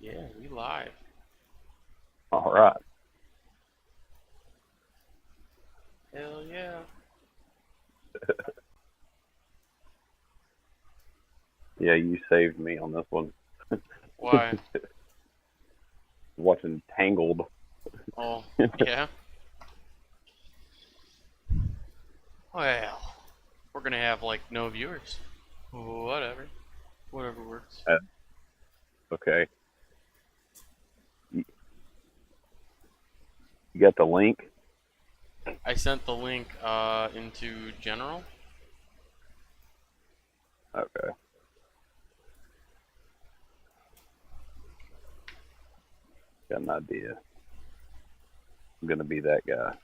Yeah, we live. All right. Hell yeah. Yeah, you saved me on this one. Why? Watching Tangled. Oh, yeah. Well, we're gonna have like no viewers. Whatever. Whatever works. Okay. You you got the link? I sent the link into general. Okay. Got an idea. I'm gonna be that guy.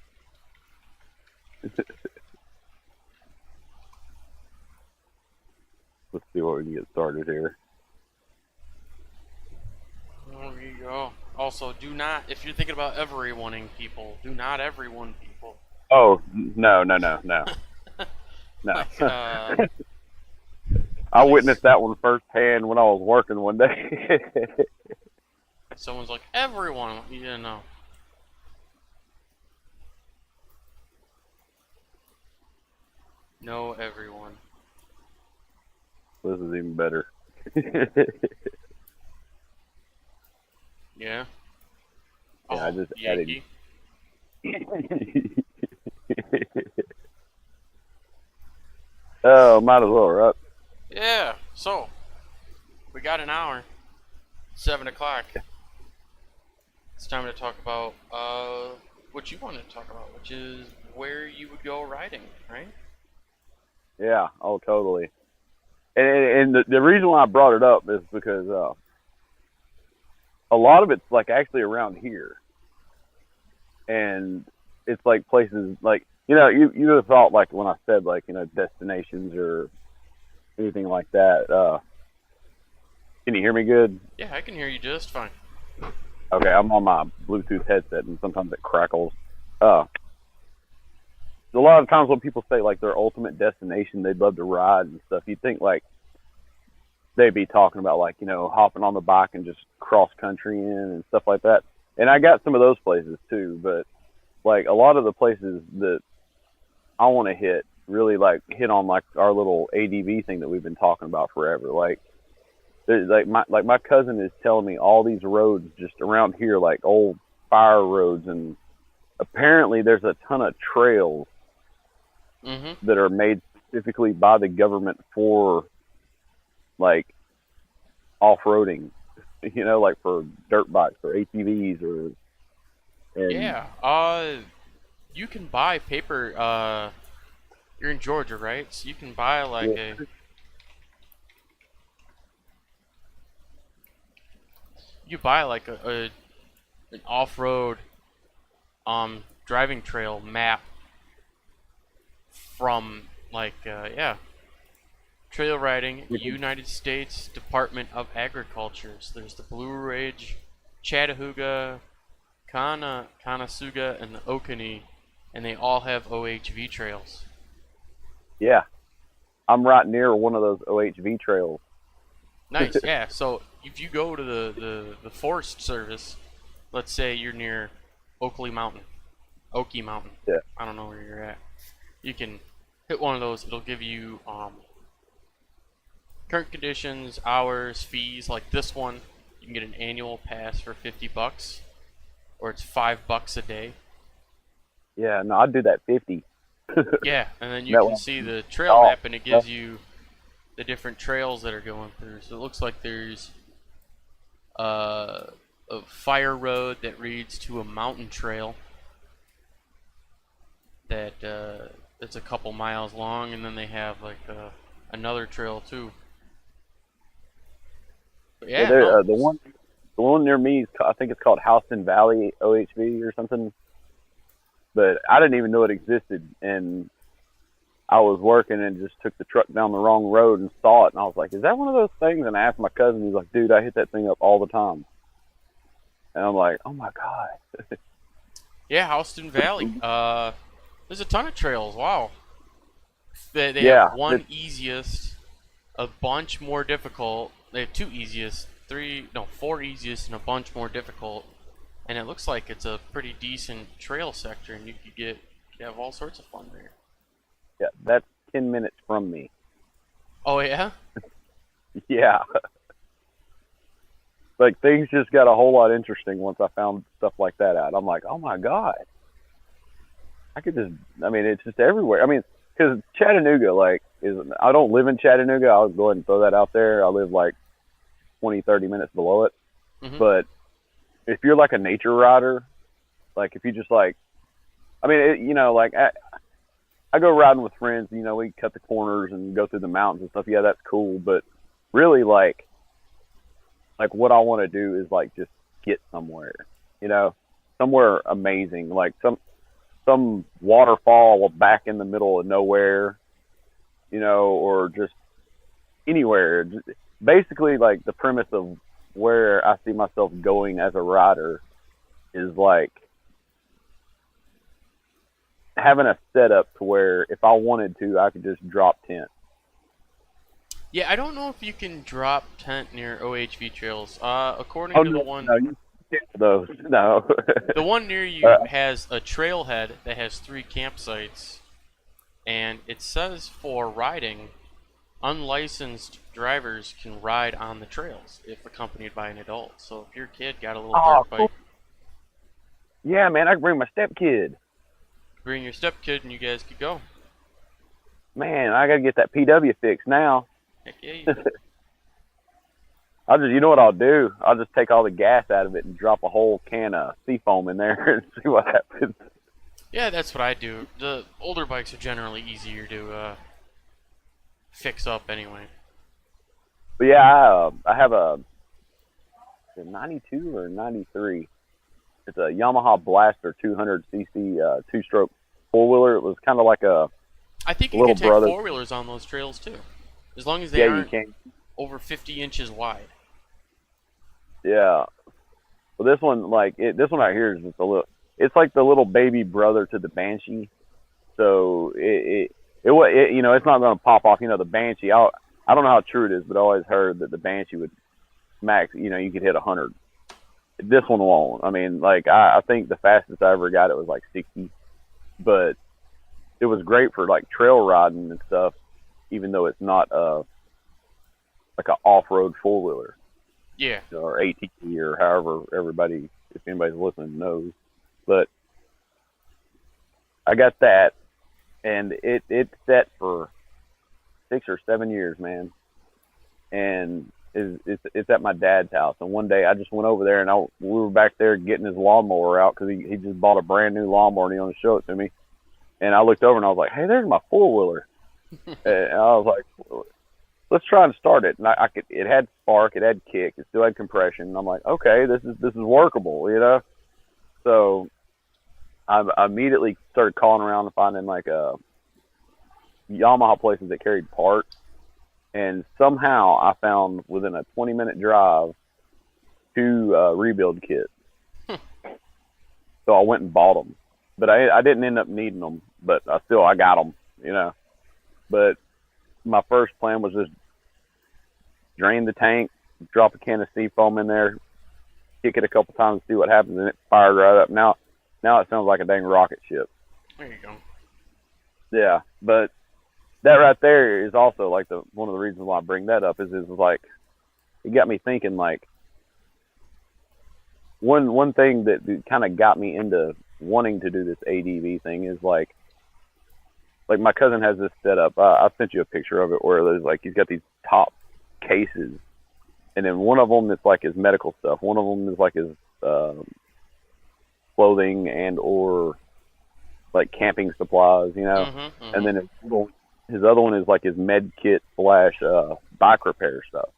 Let's see what we can get started here. There you go. Also, do not, if you're thinking about everyoneing people, do not everyone people. Oh no, no, no, no, no. Like, I like witnessed that one firsthand when I was working one day. someone's like, everyone. You know. No, everyone. This is even better. Yeah. Yeah, I Oh, just added. Yankee. Oh, might as well, right? Yeah. So, we got an hour. 7 o'clock. It's time to talk about what you wanted to talk about, which is where you would go riding, right? Yeah. Oh, totally. And the reason why I brought it up is because a lot of it's like actually around here, and it's like places like you would have thought like when I said like destinations or anything like that. Can you hear me good? Yeah, I can hear you just fine. Okay, I'm on my Bluetooth headset and sometimes it crackles. Uh, a lot of times when people say like their ultimate destination they'd love to ride and stuff, you'd think like they'd be talking about like hopping on the bike and just cross country in and stuff like that. And I got some of those places too, but like a lot of the places that I want to hit really like hit on like our little ADV thing that we've been talking about forever. Like there's like my cousin is telling me all these roads just around here, like old fire roads, and apparently there's a ton of trails Mm-hmm. that are made specifically by the government for like off-roading, like for dirt bikes or ATVs or and Yeah. You can buy paper. You're in Georgia, right? So you can buy like yeah, a. You buy like a an off-road driving trail map from like yeah, trail riding United States Department of Agriculture. So there's the Blue Ridge, Chattahooga, Kanasuga, and the Oconee, and they all have OHV trails. yeah. I'm right near one of those OHV trails. Nice, yeah. So if you go to the Forest Service, let's say you're near Oakley Mountain, Okie Mountain. Yeah, I don't know where you're at. You can hit one of those. It'll give you current conditions, hours, fees. Like this one, you can get an annual pass for $50, or it's $5 a day. yeah. No, I'd do that 50. Yeah, and then you That can one. see the trail Oh, map, and it gives you the different trails that are going through. So it looks like there's uh, a fire road that leads to a mountain trail that that's a couple miles long, and then they have like another trail too. But yeah. yeah, no, The one near me is I think it's called Houston Valley OHV or something. But I didn't even know it existed, and I was working and just took the truck down the wrong road and saw it, and I was like, "Is that one of those things?" And I asked my cousin. He's like, "Dude, I hit that thing up all the time." And I'm like, "Oh my god." yeah, Houston Valley. There's a ton of trails. Wow, they have Yeah, one easiest, a bunch more difficult. They have two easiest, four easiest and a bunch more difficult. And it looks like it's a pretty decent trail sector, and you could have all sorts of fun there. Yeah, that's 10 minutes from me. Oh yeah? Yeah. Like, things just got a whole lot interesting once I found stuff like that out. I'm like, oh my God. It's just everywhere. I mean, because Chattanooga, I don't live in Chattanooga. I'll go ahead and throw that out there. I live like 20, 30 minutes below it. Mm-hmm. But if you're like a nature rider, like if you just like, I go riding with friends, we cut the corners and go through the mountains and stuff. Yeah, that's cool. But really, like what I want to do is like just get somewhere, somewhere amazing, like some waterfall back in the middle of nowhere, or just anywhere. Basically, like the premise of where I see myself going as a rider is like having a setup to where if I wanted to, I could just drop tent. Yeah, I don't know if you can drop tent near OHV trails. According to the one, no, you can't those. No. The one near you has a trailhead that has 3 campsites, and it says for riding, unlicensed drivers can ride on the trails if accompanied by an adult. So if your kid got a little dirt bike, cool. Yeah, man, I can bring my stepkid. Bring your stepkid and you guys could go. Man, I gotta get that PW fixed now. Heck yeah, you do. You know what I'll do? I'll just take all the gas out of it and drop a whole can of seafoam in there and see what happens. Yeah, that's what I do. The older bikes are generally easier to fix up anyway. But yeah, I have a 92 or 93. It's a Yamaha Blaster 200cc 2-stroke 4-wheeler. It was kind of like I think you little can take brother. 4-wheelers on those trails too, as long as they aren't you can. over 50 inches wide. Yeah. Well, this one this one right here is just a little. It's like the little baby brother to the Banshee. So it's not going to pop off. The Banshee. I don't know how true it is, but I always heard that the Banshee would max. You could hit 100. This one won't. I mean, I think the fastest I ever got it was like 60, but it was great for like trail riding and stuff, even though it's not like an off-road 4-wheeler. Yeah. Or ATV or however if anybody's listening knows. But I got that, and it's set for 6 or 7 years, man. And it's at my dad's house. And one day I just went over there and we were back there getting his lawnmower out because he just bought a brand new lawnmower and he wanted to show it to me. And I looked over and I was like, hey, there's my 4-wheeler. And I was like, let's try and start it. And it had spark, it had kick, it still had compression. And I'm like, okay, this is workable, So I immediately started calling around and finding like Yamaha places that carried parts. And somehow I found within a 20-minute drive 2 rebuild kits. So I went and bought them. But I didn't end up needing them. But I got them, But my first plan was just drain the tank, drop a can of seafoam in there, kick it a couple times, see what happens, and it fired right up. Now it sounds like a dang rocket ship. There you go. Yeah, but that right there is also like one of the reasons why I bring that up is like it got me thinking like one thing that kind of got me into wanting to do this ADV thing is like my cousin has this setup. I sent you a picture of it where there's like he's got these top cases, and then one of them is like his medical stuff. One of them is like his clothing and or like camping supplies, And then his other one is like his med kit / bike repair stuff.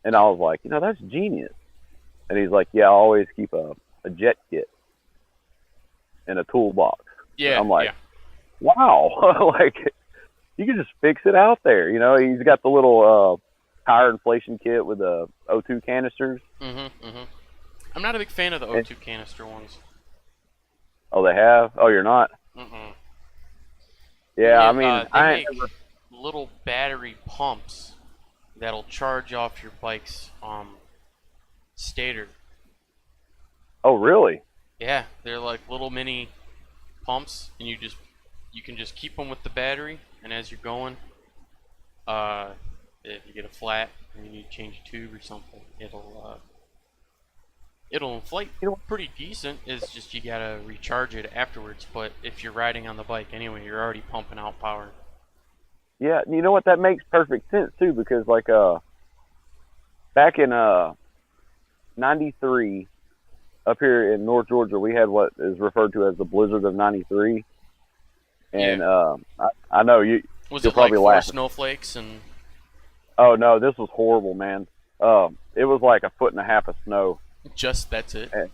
And I was like, that's genius. And he's like, yeah, I always keep a jet kit in a toolbox. Yeah. And I'm like, yeah. Wow, like you can just fix it out there. He's got the little tire inflation kit with the O2 canisters. I'm not a big fan of the O2 canister ones. Oh, they have? Oh, you're not? Yeah, I mean, they make little battery pumps that'll charge off your bike's stator. Oh, really? Yeah, they're like little mini pumps, and you can just keep them with the battery, and as you're going, if you get a flat and you need to change a tube or something, it'll inflate You know, pretty decent. It's just you gotta recharge it afterwards. But if you're riding on the bike anyway, you're already pumping out power. yeah, you know what? That makes perfect sense too, because like back in '93 up here in North Georgia, we had what is referred to as the Blizzard of '93, and Yeah. I know Was you'll it like probably four laugh. snowflakes and? Oh no, this was horrible, man. It was like a foot and a half of snow. Just that's it. And,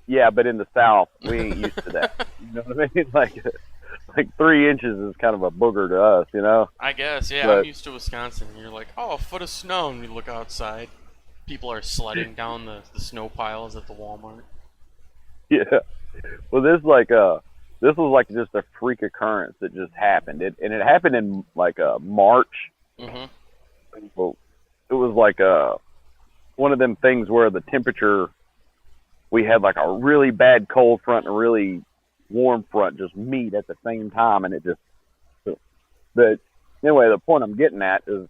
yeah, but in the South, we ain't used to that. You know what I mean? Like 3 inches is kind of a booger to us, you know. I guess, yeah. I'm But used to Wisconsin. And you're like, oh, a foot of snow, and you look outside. People are sledding down the snow piles at the Walmart. yeah, well, this was like just a freak occurrence that just happened. And it happened in like March. Mm-hmm. Well, it was like one of them things where the temperature, we had like a really bad cold front and a really warm front just meet at the same time, and it just. But anyway, the point I'm getting at is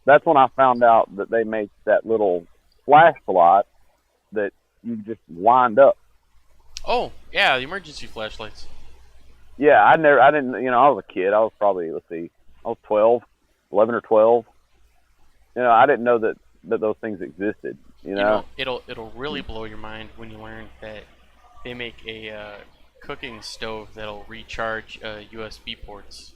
that's when I found out that they make that little flash flood that you just wind up. Oh, yeah, the emergency flashlights. Yeah, I didn't, I was a kid. I was probably, let's see, I was 12, 11 or 12. I didn't know that those things existed, you know? It'll really blow your mind when you learn that they make a cooking stove that'll recharge USB ports.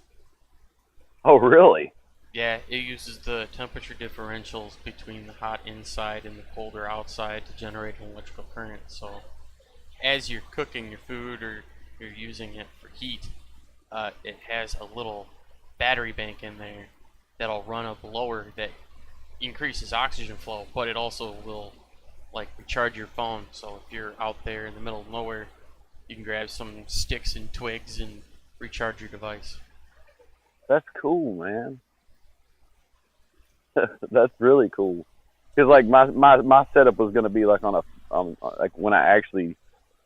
Oh, really? Yeah, it uses the temperature differentials between the hot inside and the colder outside to generate an electrical current. So, as you're cooking your food or you're using it for heat, it has a little battery bank in there that'll run a blower that increases oxygen flow, but it also will like recharge your phone. So if you're out there in the middle of nowhere, you can grab some sticks and twigs and recharge your device. That's cool, man. That's really cool. Because like my setup was gonna be like on a like when I actually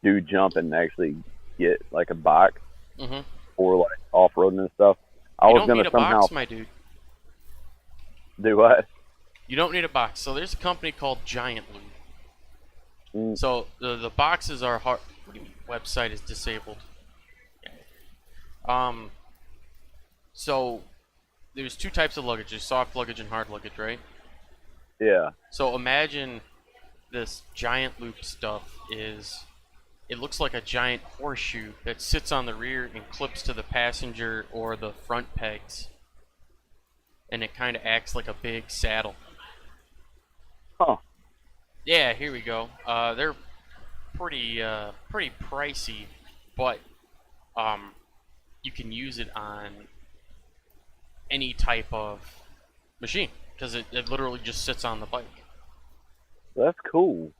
do jump and actually get like a bike Mm-hmm. or like off roading and stuff. I You was don't gonna need a somehow box, my dude. do what? You don't need a box. So there's a company called Giant Loop. Mm, So the boxes are hard. What do you mean? Website is disabled. Um. So there's two types of luggage. There's soft luggage and hard luggage, right? yeah. So imagine this Giant Loop stuff it looks like a giant horseshoe that sits on the rear and clips to the passenger or the front pegs, and it kind of acts like a big saddle. Huh. Yeah, here we go. They're pretty pricey, but you can use it on any type of machine because it literally just sits on the bike. That's cool.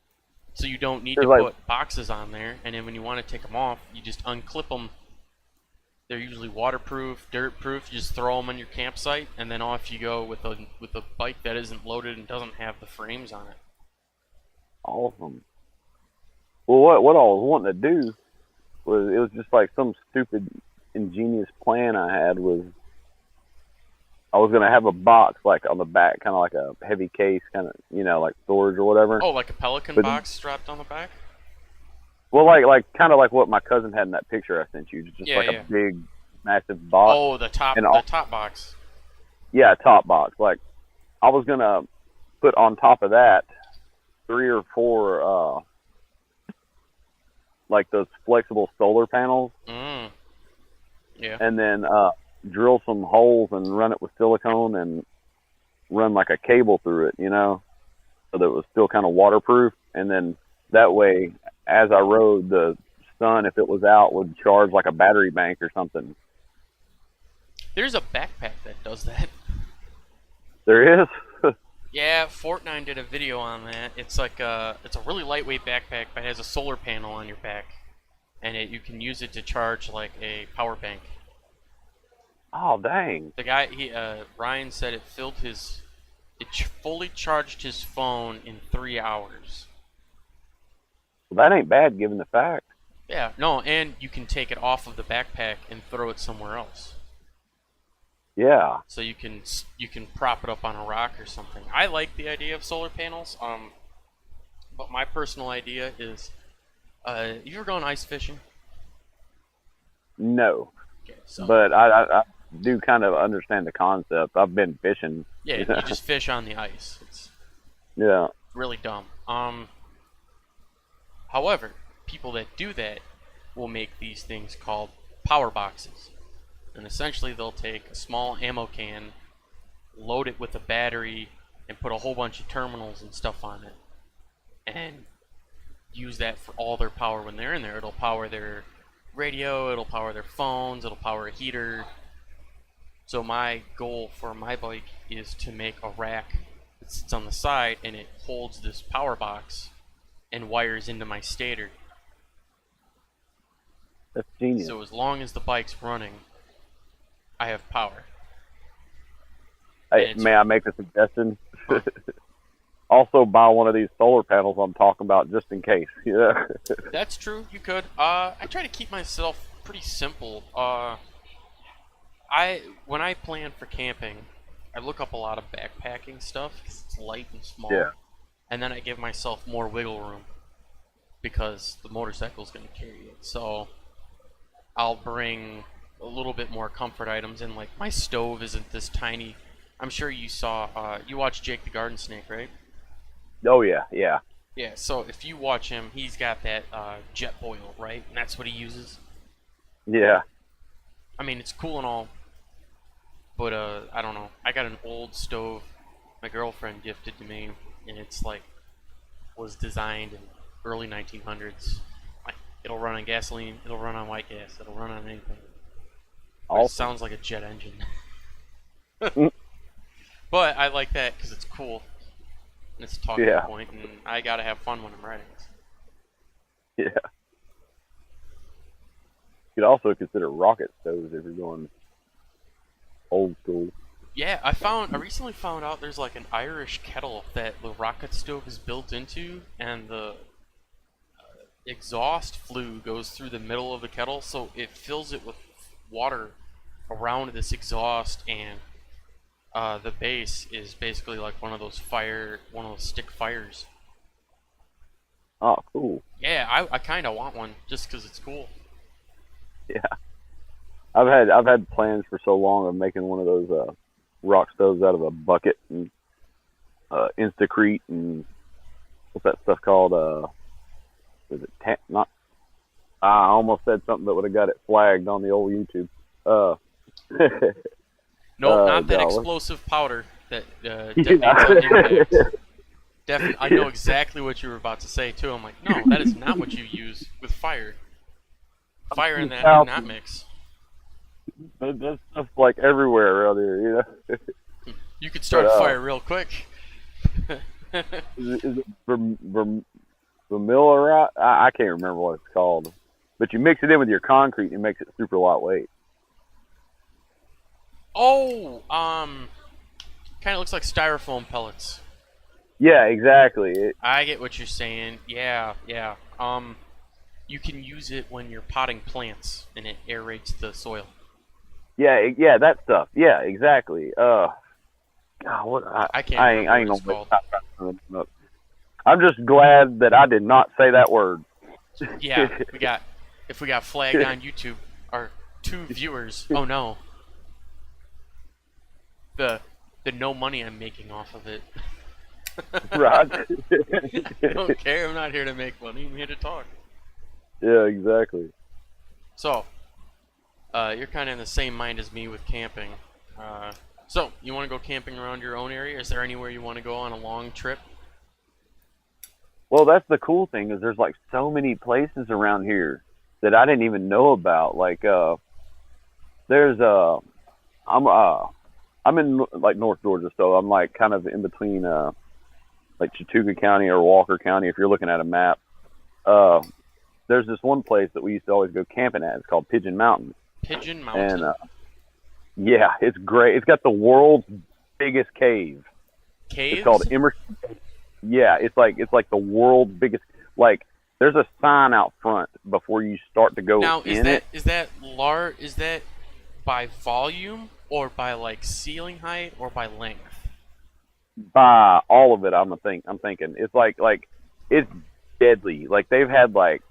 So you don't need There's to like put boxes on there, and then when you want to take them off, you just unclip them. They're usually waterproof, dirt-proof. You just throw them on your campsite, and then off you go with a bike that isn't loaded and doesn't have the frames on it. awesome. Well, what I was wanting to do was it was just like some stupid ingenious plan I had was I was gonna have a box like on the back, kind of like a heavy case, kind of like storage or whatever. Oh, like a Pelican But box strapped on the back? well, like kind of like what my cousin had in that picture I sent you, just Yeah, like yeah. a big, massive box. Oh, the And all, top box. yeah, a top box. Like I was gonna put on top of that 3 or 4 like those flexible solar panels, Mm. Yeah. and then drill some holes and run it with silicone and run like a cable through it, so that it was still kind of waterproof. And then that way, as I rode, the sun, if it was out, would charge like a battery bank or something. There's a backpack that does that. There is. Yeah, Fortnite did a video on that. It's like it's a really lightweight backpack, but it has a solar panel on your back, and you can use it to charge like a power bank. Oh dang. The guy, Ryan said it filled It fully charged his phone in 3 hours. Well, that ain't bad given the fact. Yeah, no, and you can take it off of the backpack and throw it somewhere else. Yeah. So you can prop it up on a rock or something. I like the idea of solar panels. But my personal idea is, you ever gone ice fishing? No. Okay, so But I do kind of understand the concept. I've been fishing. yeah, you just fish on the ice. It's Yeah. really dumb. However, people that do that will make these things called power boxes. And essentially they'll take a small ammo can, load it with a battery, and put a whole bunch of terminals and stuff on it. And use that for all their power when they're in there. It'll power their radio, it'll power their phones, it'll power a heater. So my goal for my bike is to make a rack that sits on the side and it holds this power box and wires into my stator. That's genius. So as long as the bike's running, I have power. Hey, may I make a suggestion? Also buy one of these solar panels I'm talking about just in case. Yeah. That's true, you could. I try to keep myself pretty simple. When I plan for camping, I look up a lot of backpacking stuff because it's light and small. Yeah. And then I give myself more wiggle room because the motorcycle's going to carry it. So I'll bring a little bit more comfort items in, like my stove isn't this tiny. I'm sure you saw, you watched Jake the Garden Snake, right? Oh yeah, yeah. Yeah, so if you watch him, he's got that jet boil, right? And that's what he uses. Yeah. I mean, it's cool and all, but I don't know. I got an old stove my girlfriend gifted to me, and it's like was designed in early 1900s. Like, it'll run on gasoline, it'll run on white gas, it'll run on anything. It sounds like a jet engine. But I like that because it's cool. And it's a talking point, and I gotta have fun when I'm riding. Yeah. You could also consider rocket stoves if you're going old school. Yeah, I recently found out there's like an Irish kettle that the rocket stove is built into, and the exhaust flue goes through the middle of the kettle, so it fills it with water around this exhaust, and the base is basically like one of those stick fires. Oh, cool. Yeah, I kind of want one just because it's cool. Yeah. I've had plans for so long of making one of those rock stoves out of a bucket and Instacrete and what's that stuff called? Is it not? I almost said something that would have got it flagged on the old YouTube. No, not that explosive powder that detonates on impact. Definitely, I know exactly what you were about to say too. I'm like, no, that is not what you use with fire. Fire in that do not mix. That stuff's like everywhere around here, you know. You could start a fire real quick. Is it vermillion? I can't remember what it's called, but you mix it in with your concrete and it makes it super lightweight. Oh, kind of looks like styrofoam pellets. Yeah, exactly. I get what you're saying. Yeah. You can use it when you're potting plants, and it aerates the soil. Yeah, that stuff. Yeah, exactly. God, I can't. I ain't gonna. I'm just glad that I did not say that word. Yeah, if we got flagged on YouTube, our 2 viewers. Oh no. The no money I'm making off of it. Right. I don't care. I'm not here to make money. I'm here to talk. Yeah, exactly. So, you're kind of in the same mind as me with camping. So, you want to go camping around your own area? Is there anywhere you want to go on a long trip? Well, that's the cool thing is there's like so many places around here that I didn't even know about. Like, there's I'm in like North Georgia, so I'm like kind of in between like Chattooga County or Walker County if you're looking at a map. There's this one place that we used to always go camping at. It's called Pigeon Mountain. Pigeon Mountain? And yeah, it's great. It's got the world's biggest cave. Caves? It's called Emerson. Yeah, it's like the world's biggest. Like, there's a sign out front before you start to go Now, in it. is that by volume or by like ceiling height or by length? By all of it, I'm thinking it's like it's deadly. Like they've had like,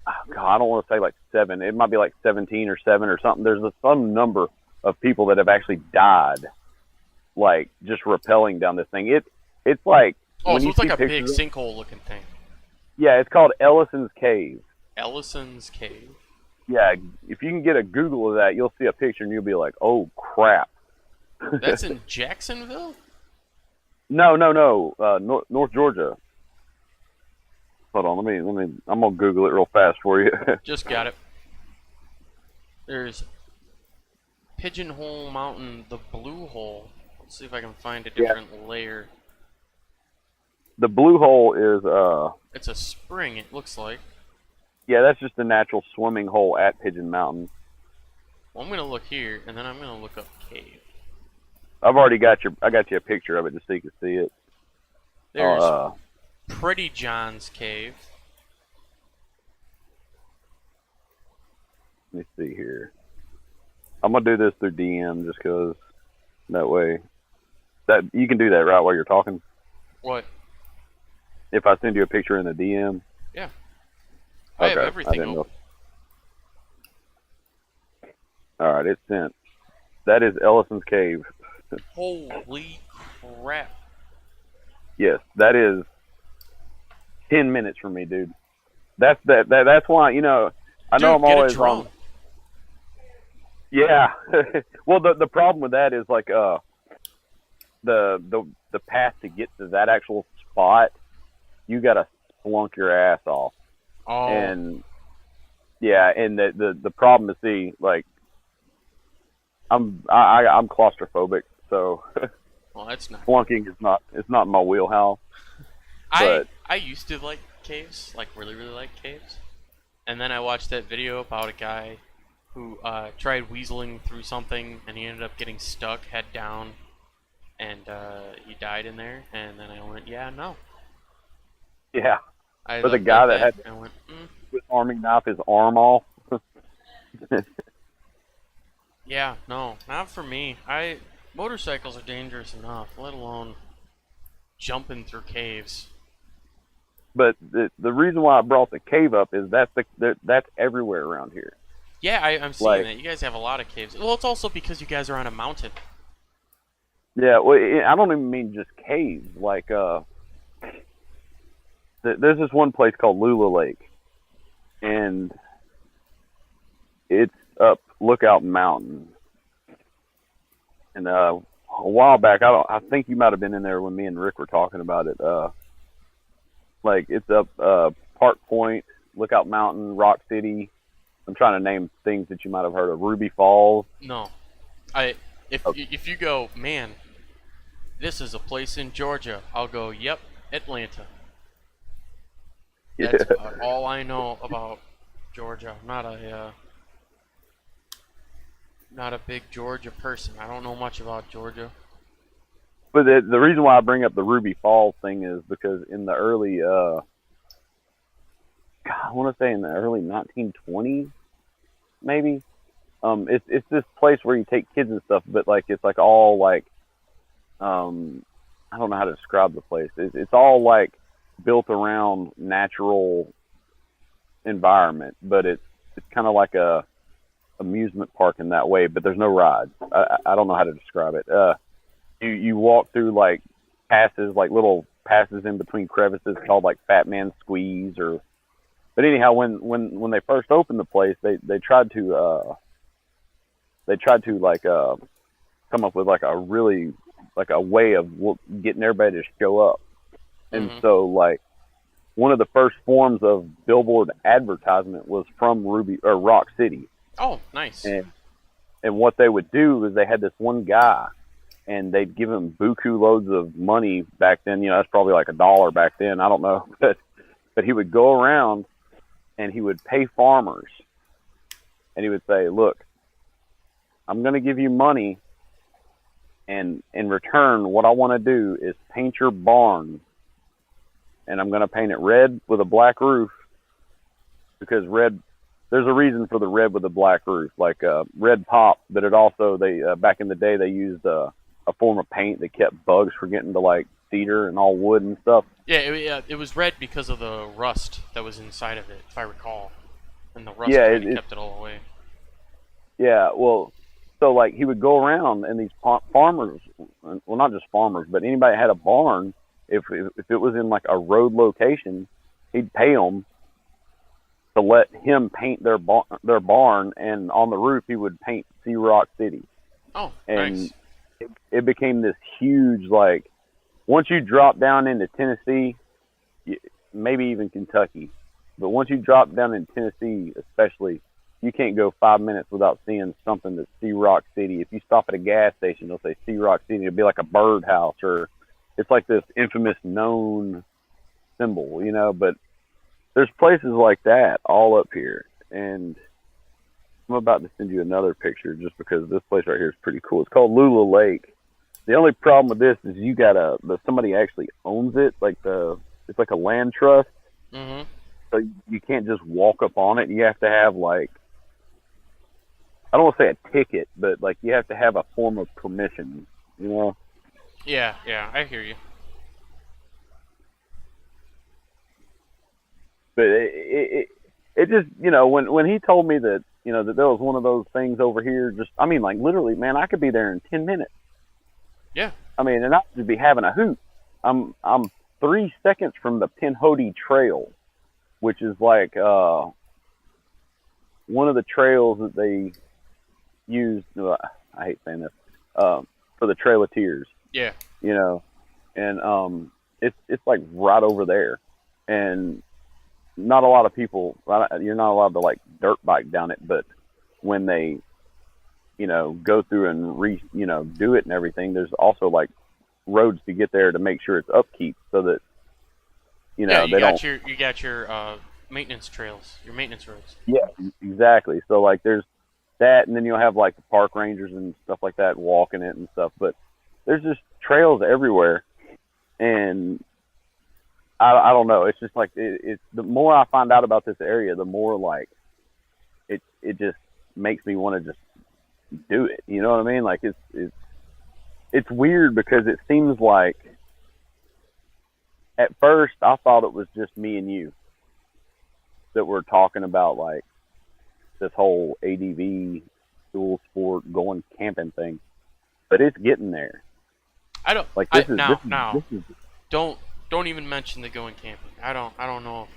oh God, I don't want to say like 7. It might be like 17 or 7 or something. There's some number of people that have actually died, like just rappelling down this thing. It's like Oh, when so you it's like see a big pictures. sinkhole looking thing. Yeah, it's called Ellison's Cave. Ellison's Cave. Yeah, if you can get a Google of that, you'll see a picture and you'll be like, oh crap. That's in Jacksonville? No, North Georgia. Hold on, let me. I'm gonna Google it real fast for you. Just got it. There's Pigeon Mountain, the Blue Hole. Let's see if I can find a different layer. The Blue Hole is It's a spring, it looks like. yeah, that's just a natural swimming hole at Pigeon Mountain. Well, I'm gonna look here, and then I'm gonna look up cave. I've already got I got you a picture of it just so you can see it. There's Pretty John's Cave. Let me see here. I'm gonna do this through DM just because that way that you can do that right while you're talking. What? If I send you a picture in the DM. Yeah. I have everything open. Know. All right, it's sent. That is Ellison's Cave. Holy crap! Yes, that is 10 minutes for me, dude. That's why, you know, I know I'm always on. Yeah. Well, the problem with that is like the path to get to that actual spot, you gotta splunk your ass off. Oh. And yeah, and the problem is, see, like I'm claustrophobic, so well, that's not. Splunking is not my wheelhouse. I used to like caves, like really like caves, and then I watched that video about a guy who tried weaseling through something and he ended up getting stuck head down, and he died in there. And then I went, yeah, no. Yeah. I For the guy that had I went, with arming knife his arm off. yeah, no, not for me. Motorcycles are dangerous enough, let alone jumping through caves. But the reason why I brought the cave up is that's everywhere around here. Yeah, I'm seeing that. You guys have a lot of caves. Well, it's also because you guys are on a mountain. Yeah, well, I don't even mean just caves. Like, there's this one place called Lula Lake, and it's up Lookout Mountain. And a while back, I think you might have been in there when me and Rick were talking about it. Like, it's up Park Point, Lookout Mountain, Rock City. I'm trying to name things that you might have heard of. Ruby Falls. No, if you go, man, this is a place in Georgia, I'll go, yep, Atlanta. That's about all I know about Georgia. I'm not a big Georgia person. I don't know much about Georgia. But the reason why I bring up the Ruby Falls thing is because in the early, I want to say in the early 1920s, maybe. It's this place where you take kids and stuff, but like it's like all like, I don't know how to describe the place. It's all like built around natural environment, but it's kind of like a amusement park in that way. But there's no rides. I don't know how to describe it. You walk through like passes, like little passes in between crevices called like Fat Man Squeeze or. But anyhow, when they first opened the place, they tried to like come up with like a really like a way of getting everybody to show up. And so like one of the first forms of billboard advertisement was from Rock City. Oh, nice. And what they would do is they had this one guy, and they'd give him buku loads of money back then. You know, that's probably like $1 back then. I don't know, but he would go around and he would pay farmers, and he would say, "Look, I'm going to give you money And in return, what I want to do is paint your barn, and I'm going to paint it red with a black roof, because red, there's a reason for the red with a black roof, like red pop, but it also, they back in the day, they used a form of paint that kept bugs from getting to like cedar and all wood and stuff. Yeah, it was red because of the rust that was inside of it, if I recall. And the rust Yeah, kind of kept it all away. Yeah, well, so like he would go around, and these farmers, well, not just farmers, but anybody that had a barn, if it was in like a road location, he'd pay them to let him paint their barn, and on the roof he would paint Sea Rock City. Oh, and nice. it became this huge, like, once you drop down into Tennessee, maybe even Kentucky, but once you drop down in Tennessee, especially, you can't go 5 minutes without seeing something that's Sea Rock City. If you stop at a gas station, they'll say Sea Rock City. It'll be like a birdhouse, or it's like this infamous known symbol, you know. But there's places like that all up here, and I'm about to send you another picture just because this place right here is pretty cool. It's called Lula Lake. The only problem with this is you gotta, somebody actually owns it, like it's like a land trust. Mm-hmm. So you can't just walk up on it. You have to have, like, I don't want to say a ticket, but like you have to have a form of permission, you know? Yeah, I hear you. But it just, you know, when he told me that, you know, that there was one of those things over here, just, I mean, like, literally, man, I could be there in 10 minutes. Yeah. I mean, and I could be having a hoot. I'm 3 seconds from the Pinhoti Trail, which is like one of the trails that they use. I hate saying this, for the Trail of Tears. Yeah. You know, and it's like right over there, and not a lot of people. You're not allowed to like dirt bike down it, but when they, you know, go through and do it and everything, there's also like roads to get there to make sure it's upkeep, so that, you know, you got your maintenance trails, your maintenance roads. Yeah, exactly. So like there's that, and then you'll have like the park rangers and stuff like that walking it and stuff. But there's just trails everywhere, and I don't know. It's just like it's the more I find out about this area, the more like it just makes me want to just do it. You know what I mean? Like it's weird because it seems like at first I thought it was just me and you that were talking about like this whole ADV dual sport going camping thing, but it's getting there. I don't like this is don't even mention the going camping. I don't know if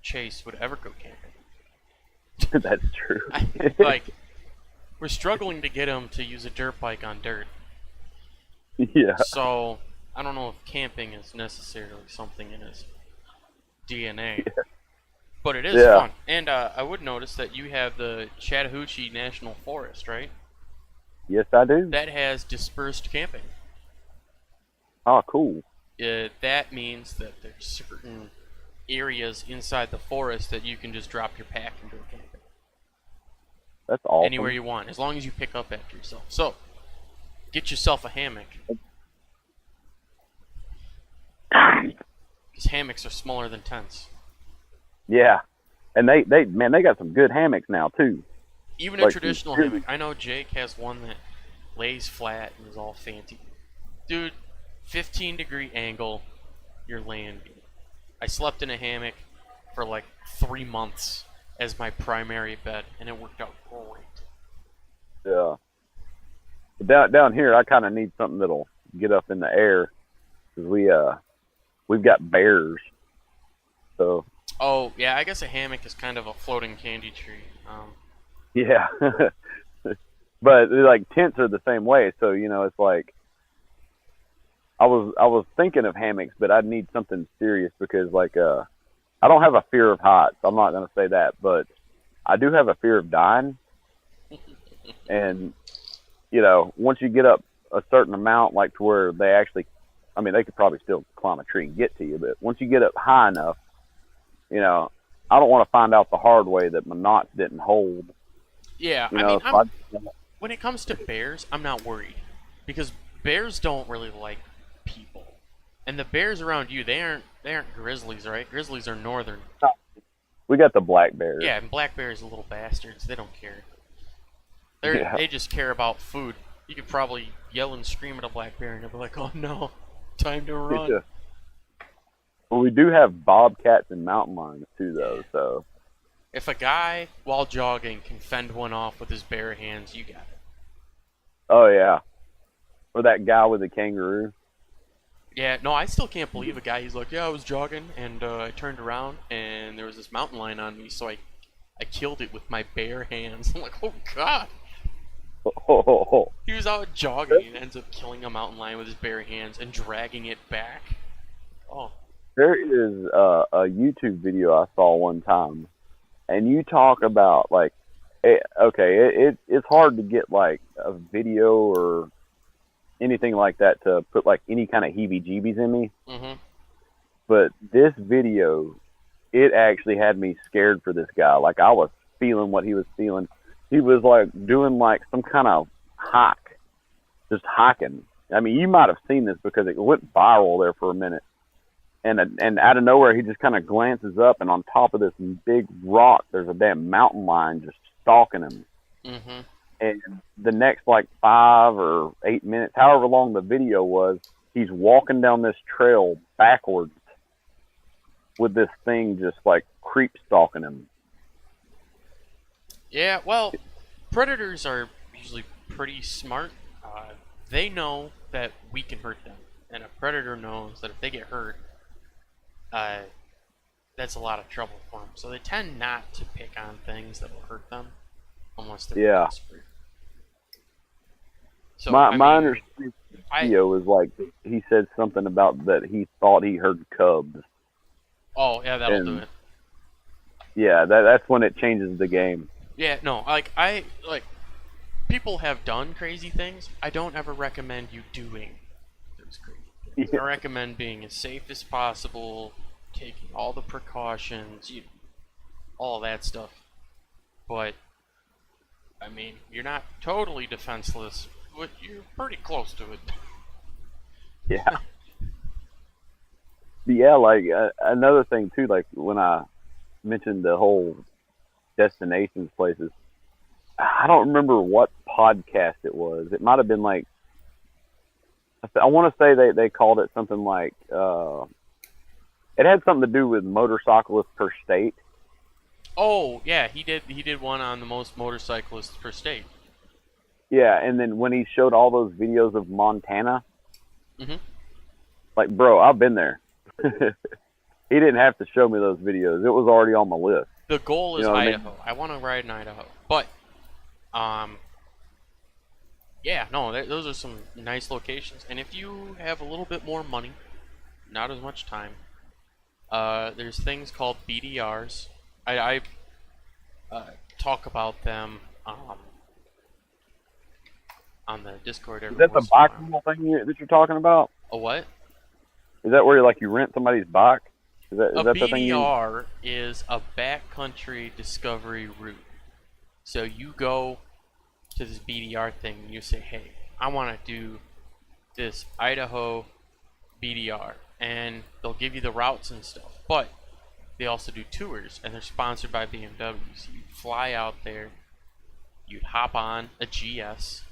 Chase would ever go camping. That's true. Like, we're struggling to get him to use a dirt bike on dirt. Yeah. So I don't know if camping is necessarily something in his DNA. Yeah. But it is fun. And I would notice that you have the Chattahoochee National Forest, right? Yes, I do. That has dispersed camping. Oh, cool. That means that there's certain areas inside the forest that you can just drop your pack and go camping. That's awesome. Anywhere you want, as long as you pick up after yourself. So, get yourself a hammock. Because hammocks are smaller than tents. Yeah, and they got some good hammocks now too. Even a traditional hammock. I know Jake has one that lays flat and is all fancy. Dude, 15-degree angle, you're laying. I slept in a hammock for like 3 months as my primary bed, and it worked out great. Yeah. Down here, I kind of need something that'll get up in the air, because we've got bears. So. Oh yeah, I guess a hammock is kind of a floating candy tree. Yeah. But like tents are the same way. So, you know, it's like I was thinking of hammocks, but I'd need something serious because like I don't have a fear of heights. I'm not gonna say that, but I do have a fear of dying. And you know, once you get up a certain amount, like to where they actually, I mean, they could probably still climb a tree and get to you, but once you get up high enough, you know, I don't want to find out the hard way that my knots didn't hold. Yeah, you know, I mean, when it comes to bears, I'm not worried because bears don't really like people, and the bears around you, they aren't grizzlies, right? Grizzlies are northern. We got the black bears. Yeah, and black bears are little bastards. They don't care. Yeah. They just care about food. You could probably yell and scream at a black bear, and they'll be like, "Oh no, time to run." Yeah. Well, we do have bobcats and mountain lions too, though. Yeah. So If a guy while jogging can fend one off with his bare hands, you got it. oh yeah, or that guy with the kangaroo. Yeah, no, I still can't believe a guy. He's like, yeah, I was jogging and I turned around and there was this mountain lion on me, so I killed it with my bare hands. I'm like, oh god. Oh, He was out jogging and ends up killing a mountain lion with his bare hands and dragging it back. Oh. there is a YouTube video I saw one time, and you talk about like, it's hard to get like a video or anything like that to put like any kind of heebie-jeebies in me. Mhm. But this video, it actually had me scared for this guy. Like I was feeling what he was feeling. He was like doing like some kind of hike, just hiking. I mean, you might have seen this because it went viral there for a minute. And out of nowhere, he just kind of glances up, and on top of this big rock, there's a damn mountain lion just stalking him. Mhm. And the next like 5 or 8 minutes, however long the video was, he's walking down this trail backwards with this thing just like creep stalking him. Yeah, well, predators are usually pretty smart. They know that we can hurt them, and a predator knows that if they get hurt, that's a lot of trouble for them. So they tend not to pick on things that will hurt them, unless they're Yeah. desperate. So my I mean, understanding of the video was like he said something about that he thought he heard cubs. oh yeah, that'll and- do it. Yeah, that's when it changes the game. Yeah, no, like people have done crazy things. I don't ever recommend you doing those crazy things. Yeah. I recommend being as safe as possible, taking all the precautions, all that stuff. But I mean, you're not totally defenseless, but you're pretty close to it. Yeah. But yeah, like another thing too, like when I mentioned the whole destinations places, I don't remember what podcast it was. It might have been like, I want to say they called it something like, it had something to do with motorcyclists per state. Oh yeah, he did one on the most motorcyclists per state. Yeah, and then when he showed all those videos of Montana, Mhm. like, bro, I've been there. He didn't have to show me those videos. It was already on my list. The goal is You know what I mean? Idaho. I want to ride in Idaho, but yeah, no, those are some nice locations. And if you have a little bit more money, not as much time, there's things called BDRs. I talk about them on the Discord every Is that the once in a bike while. rental thing that you're talking about? A what? Is that where like you rent somebody's bike? Is that A the thing you? BDR is a backcountry discovery route. So you go to this BDR thing and you say, hey, I want to do this Idaho BDR. And they'll give you the routes and stuff. But they also do tours, and they're sponsored by BMW. So you fly out there, you'd hop on a GS,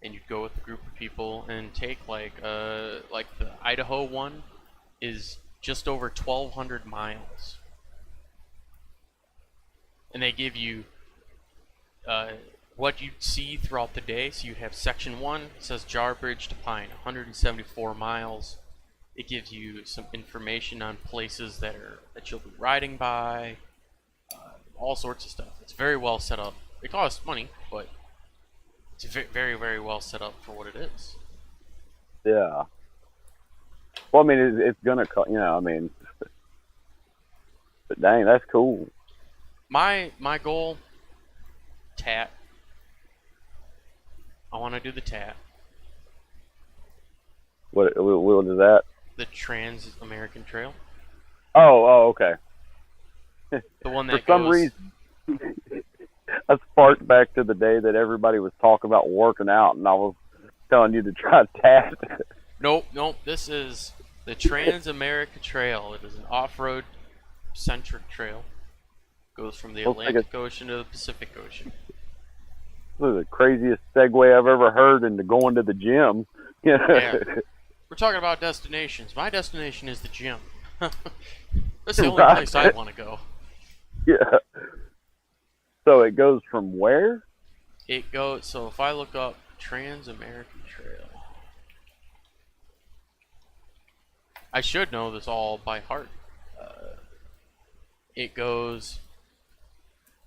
and you'd go with a group of people and take like the Idaho one is just over 1,200 miles. And they give you what you'd see throughout the day. So you'd have section 1, it says Jarbidge to Pine, 174 miles. It gives you some information on places that you'll be riding by, all sorts of stuff. It's very well set up. It costs money, but it's very, very well set up for what it is. Yeah. Well, I mean, it's gonna cost. I mean, but dang, that's cool. My goal, TAT. I want to do the TAT, What is that? the Trans-American Trail, Oh, okay. the one For that some goes. reason, I sparked back to the day that everybody was talking about working out, and I was telling you to try that. Nope, nope. This is the Trans-America Trail. It is an off-road centric trail. Goes from the Looks like Atlantic Ocean to the Pacific Ocean. This is the craziest segue I've ever heard into going to the gym. Yeah. We're talking about destinations. My destination is the gym. That's the only place I want to go. Yeah. So it goes from where? It goes, so if I look up Trans-American Trail, I should know this all by heart. It goes,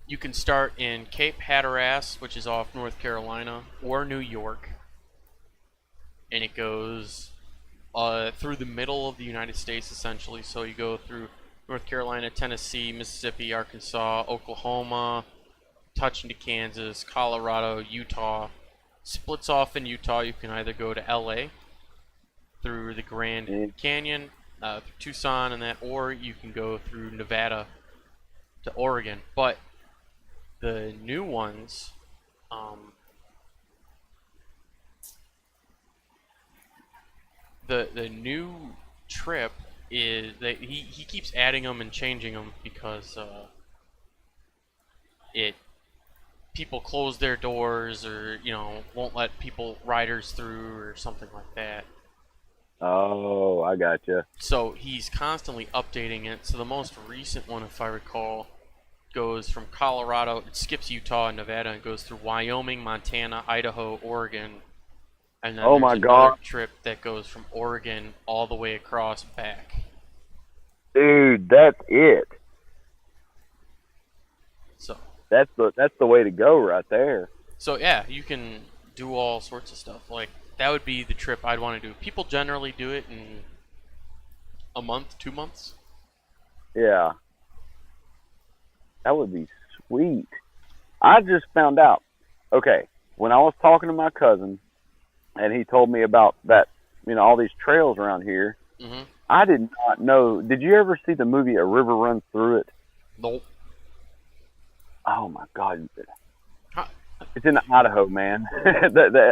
you can start in Cape Hatteras, which is off North Carolina, or New York. And it goes through the middle of the United States, essentially. So you go through North Carolina, Tennessee, Mississippi, Arkansas, Oklahoma, touch into Kansas, Colorado, Utah. Splits off in Utah. You can either go to LA through the Grand Canyon, through Tucson and that, or you can go through Nevada to Oregon. But the new ones, the new trip is that he keeps adding them and changing them because people close their doors, or won't let riders through or something like that. Oh, I gotcha. So he's constantly updating it. So the most recent one, if I recall, goes from Colorado, it skips Utah and Nevada and goes through Wyoming, Montana, Idaho, Oregon, and then Oh there's my another God. trip that goes from Oregon all the way across back. Dude, that's it. So That's the way to go right there. So yeah, you can do all sorts of stuff. Like, that would be the trip I'd want to do. People generally do it in a month, 2 months. Yeah. That would be sweet. I just found out. Okay, when I was talking to my cousin, and he told me about that, all these trails around here, Mm-hmm. I did not know. Did you ever see the movie A River Runs Through It? Nope. Oh my God. Huh. It's in Idaho, man.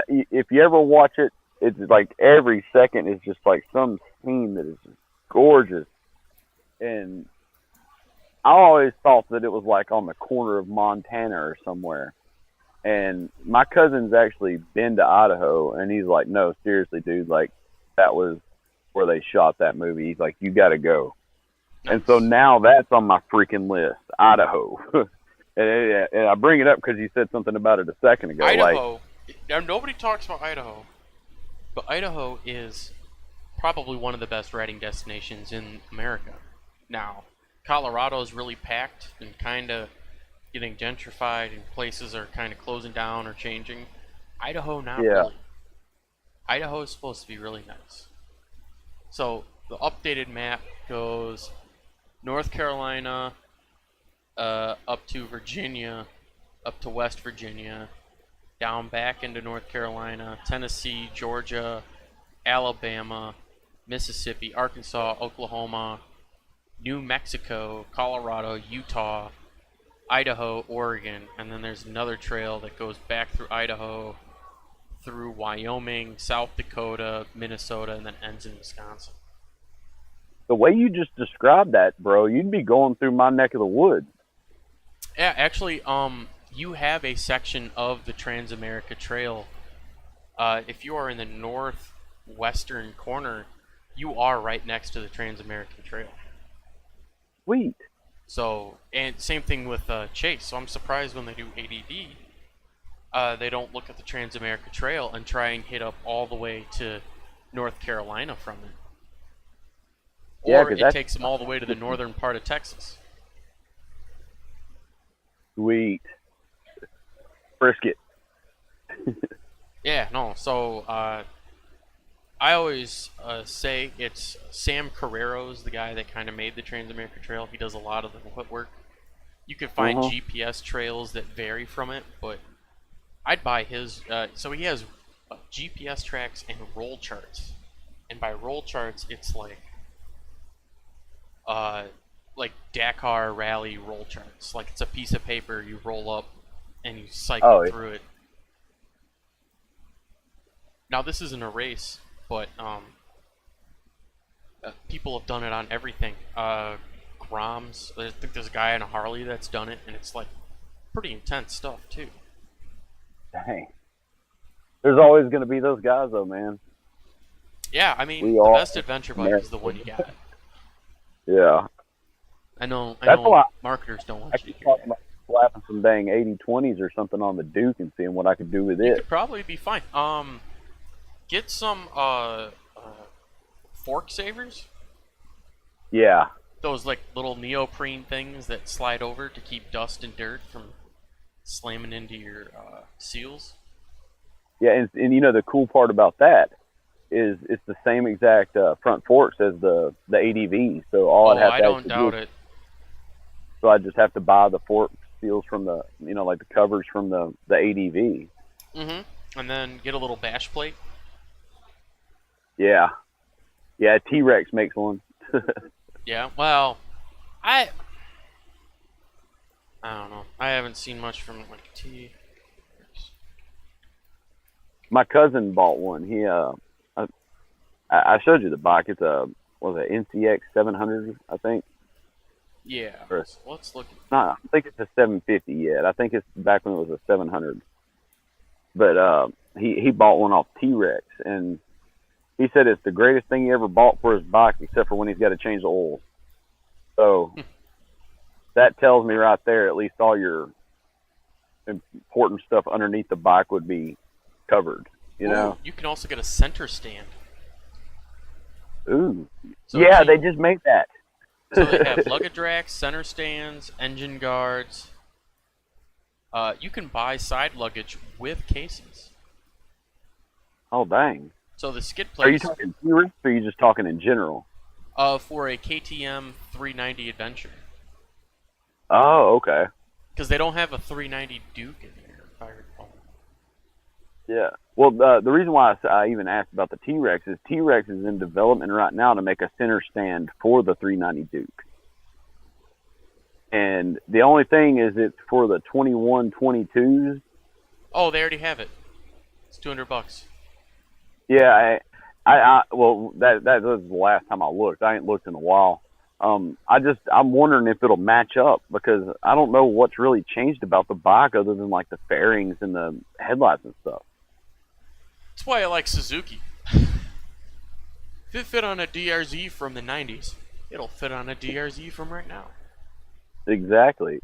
If you ever watch it, it's like every second is just like some scene that is just gorgeous. And I always thought that it was like on the corner of Montana or somewhere. And my cousin's actually been to Idaho, and he's like, no, seriously, dude, like, that was where they shot that movie. He's like, you got to go. Nice. And so now that's on my freaking list, Idaho. And I bring it up because you said something about it a second ago. Idaho. Now, nobody talks about Idaho, but Idaho is probably one of the best riding destinations in America. Now, Colorado is really packed and kind of getting gentrified, and places are kind of closing down or changing. Idaho, not really. Idaho is supposed to be really nice. So the updated map goes North Carolina, up to Virginia, up to West Virginia, down back into North Carolina, Tennessee, Georgia, Alabama, Mississippi, Arkansas, Oklahoma, New Mexico, Colorado, Utah, Idaho, Oregon, and then there's another trail that goes back through Idaho, through Wyoming, South Dakota, Minnesota, and then ends in Wisconsin. The way you just described that, bro, you'd be going through my neck of the woods. Yeah, actually, you have a section of the Trans-America Trail. If you are in the northwestern corner, you are right next to the Trans-American Trail. Sweet. So, and same thing with Chase. So I'm surprised when they do ADV, they don't look at the Trans-America Trail and try and hit up all the way to North Carolina from it. Or it takes them all the way to the northern part of Texas. Sweet. Brisket. Yeah, no. So I always say it's Sam Carrero's the guy that kind of made the Trans-America Trail. He does a lot of the footwork. You can find GPS trails that vary from it, but I'd buy his. So he has GPS tracks and roll charts, and by roll charts, it's like Dakar rally roll charts. Like, it's a piece of paper you roll up and you cycle through it. Now this isn't a race, but people have done it on everything. Groms. I think there's a guy on a Harley that's done it, and it's like pretty intense stuff too. Dang. There's always going to be those guys, though, man. Yeah, I mean, the best adventure bike is the one you got. Yeah. I know That's why marketers don't want I you to keep hear talking that. about slapping some dang 80/20s or something on the Duke and seeing what I could do with You it. could probably be fine. Get some fork savers. Yeah. Those like little neoprene things that slide over to keep dust and dirt from slamming into your seals. Yeah, and you know the cool part about that is it's the same exact front forks as the ADV. So all I'd have I to don't actually doubt do, it. so I just have to buy the fork seals from the like the covers from the ADV. And then get a little bash plate. Yeah. Yeah, TRex makes one. Yeah, well, I don't know. I haven't seen much from like T. My cousin bought one. He I showed you the bike. It's a NCX 700, I think. Yeah. Or, Let's look. I think it's a 750 yet. I think it's back when it was a 700. But he bought one off TRex, and he said it's the greatest thing he ever bought for his bike, except for when he's got to change the oil. So that tells me right there, at least all your important stuff underneath the bike would be covered. You know. You can also get a center stand. Ooh. So yeah, they just make that. So they have luggage racks, center stands, engine guards. You can buy side luggage with cases. Oh, dang. So the skid plates. Are you talking tourist, or are you just talking in general? For a KTM 390 Adventure. Oh, okay. Because they don't have a 390 Duke in there, if I recall. Yeah. Well, the reason why I even asked about the TRex is TRex is in development right now to make a center stand for the 390 Duke. And the only thing is it's for the 21-22s. Oh, they already have it. It's $200. Yeah, well, that was the last time I looked. I ain't looked in a while. I'm wondering if it'll match up, because I don't know what's really changed about the bike other than like the fairings and the headlights and stuff. That's why I like Suzuki. If it fit on a DRZ from the 90s, it'll fit on a DRZ from right now. Exactly.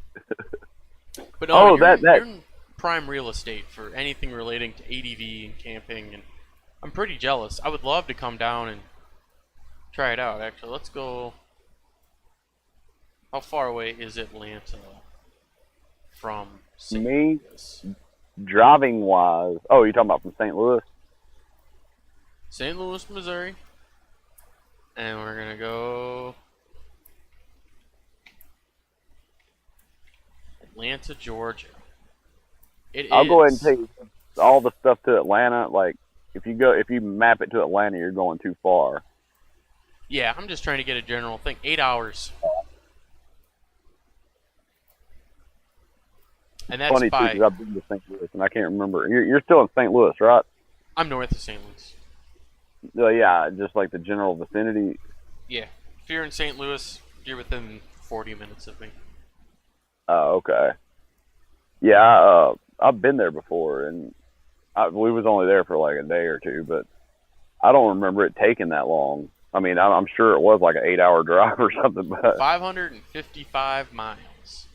But no, you're that in prime real estate for anything relating to ADV and camping, and I'm pretty jealous. I would love to come down and try it out. Actually, let's go. How far away is Atlanta from St. Louis? Driving wise, oh, you're talking about from St. Louis? St. Louis, Missouri. And we're gonna go Atlanta, Georgia. I'll go ahead and take all the stuff to Atlanta. Like, if you map it to Atlanta, you're going too far. Yeah, I'm just trying to get a general thing. 8 hours. And that's funny too, because I've been to St. Louis and I can't remember. You're still in St. Louis, right? I'm north of St. Louis. Yeah, just like the general vicinity. Yeah, if you're in St. Louis, you're within 40 minutes of me. Oh, okay. Yeah, I've been there before, and we was only there for like a day or two, but I don't remember it taking that long. I mean, I'm sure it was like an 8-hour drive or something, but 555 miles.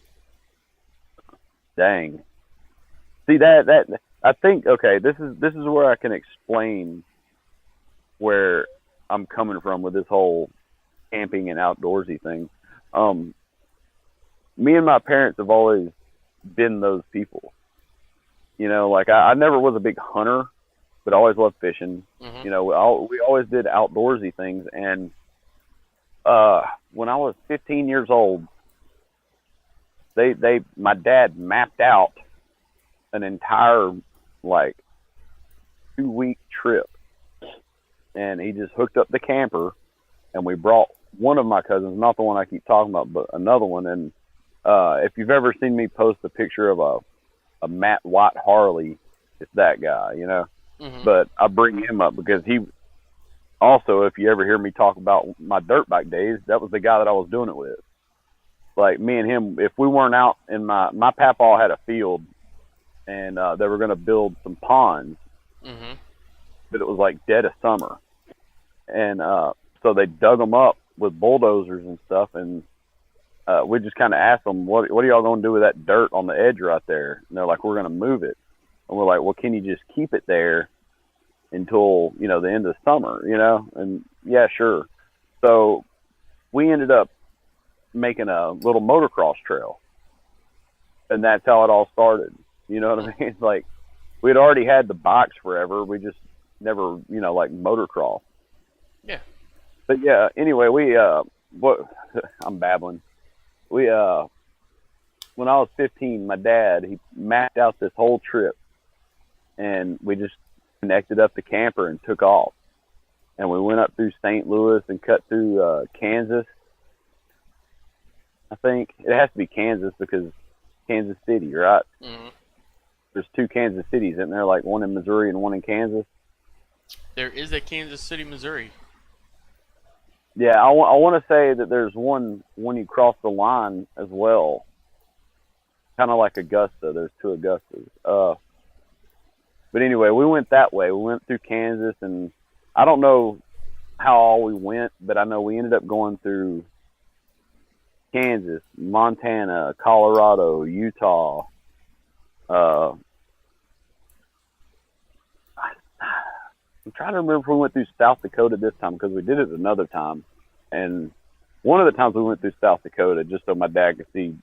Dang. See that I think, okay, this is where I can explain where I'm coming from with this whole camping and outdoorsy thing. Me and my parents have always been those people. You know, like I never was a big hunter, but I always loved fishing. Mm-hmm. You know, we always did outdoorsy things, and when I was 15 years old, my dad mapped out an entire like 2-week trip, and he just hooked up the camper, and we brought one of my cousins, not the one I keep talking about, but another one. And if you've ever seen me post a picture of a matte white Harley, it's that guy, you know. Mhm. But I bring him up because he also, if you ever hear me talk about my dirt bike days, that was the guy that I was doing it with. Like me and him, if we weren't out in my papaw had a field, and they were going to build some ponds, Mhm. but it was like dead of summer, and so they dug them up with bulldozers and stuff, and we just kind of asked them, what are y'all going to do with that dirt on the edge right there? And they're like, we're going to move it. And we're like, well, can you just keep it there until, the end of summer, And yeah, sure. So we ended up making a little motocross trail, and that's how it all started. You know what I mean? Like, we had already had the bikes forever. We just never, like motocross. Yeah. But yeah, anyway, what I'm babbling. We when I was 15, my dad, he mapped out this whole trip, and we just connected up the camper and took off. And we went up through St. Louis and cut through Kansas. I think it has to be Kansas because Kansas City, right? Mhm. There's two Kansas cities, isn't there? Like one in Missouri and one in Kansas. There is a Kansas City, Missouri. Yeah, I want to say that there's one when you cross the line as well. Kind of like Augusta. There's two Augustas. But anyway, we went that way. We went through Kansas, and I don't know how all we went, but I know we ended up going through Kansas, Montana, Colorado, Utah. I'm trying to remember if we went through South Dakota this time because we did it another time. And one of the times we went through South Dakota just so my dad could see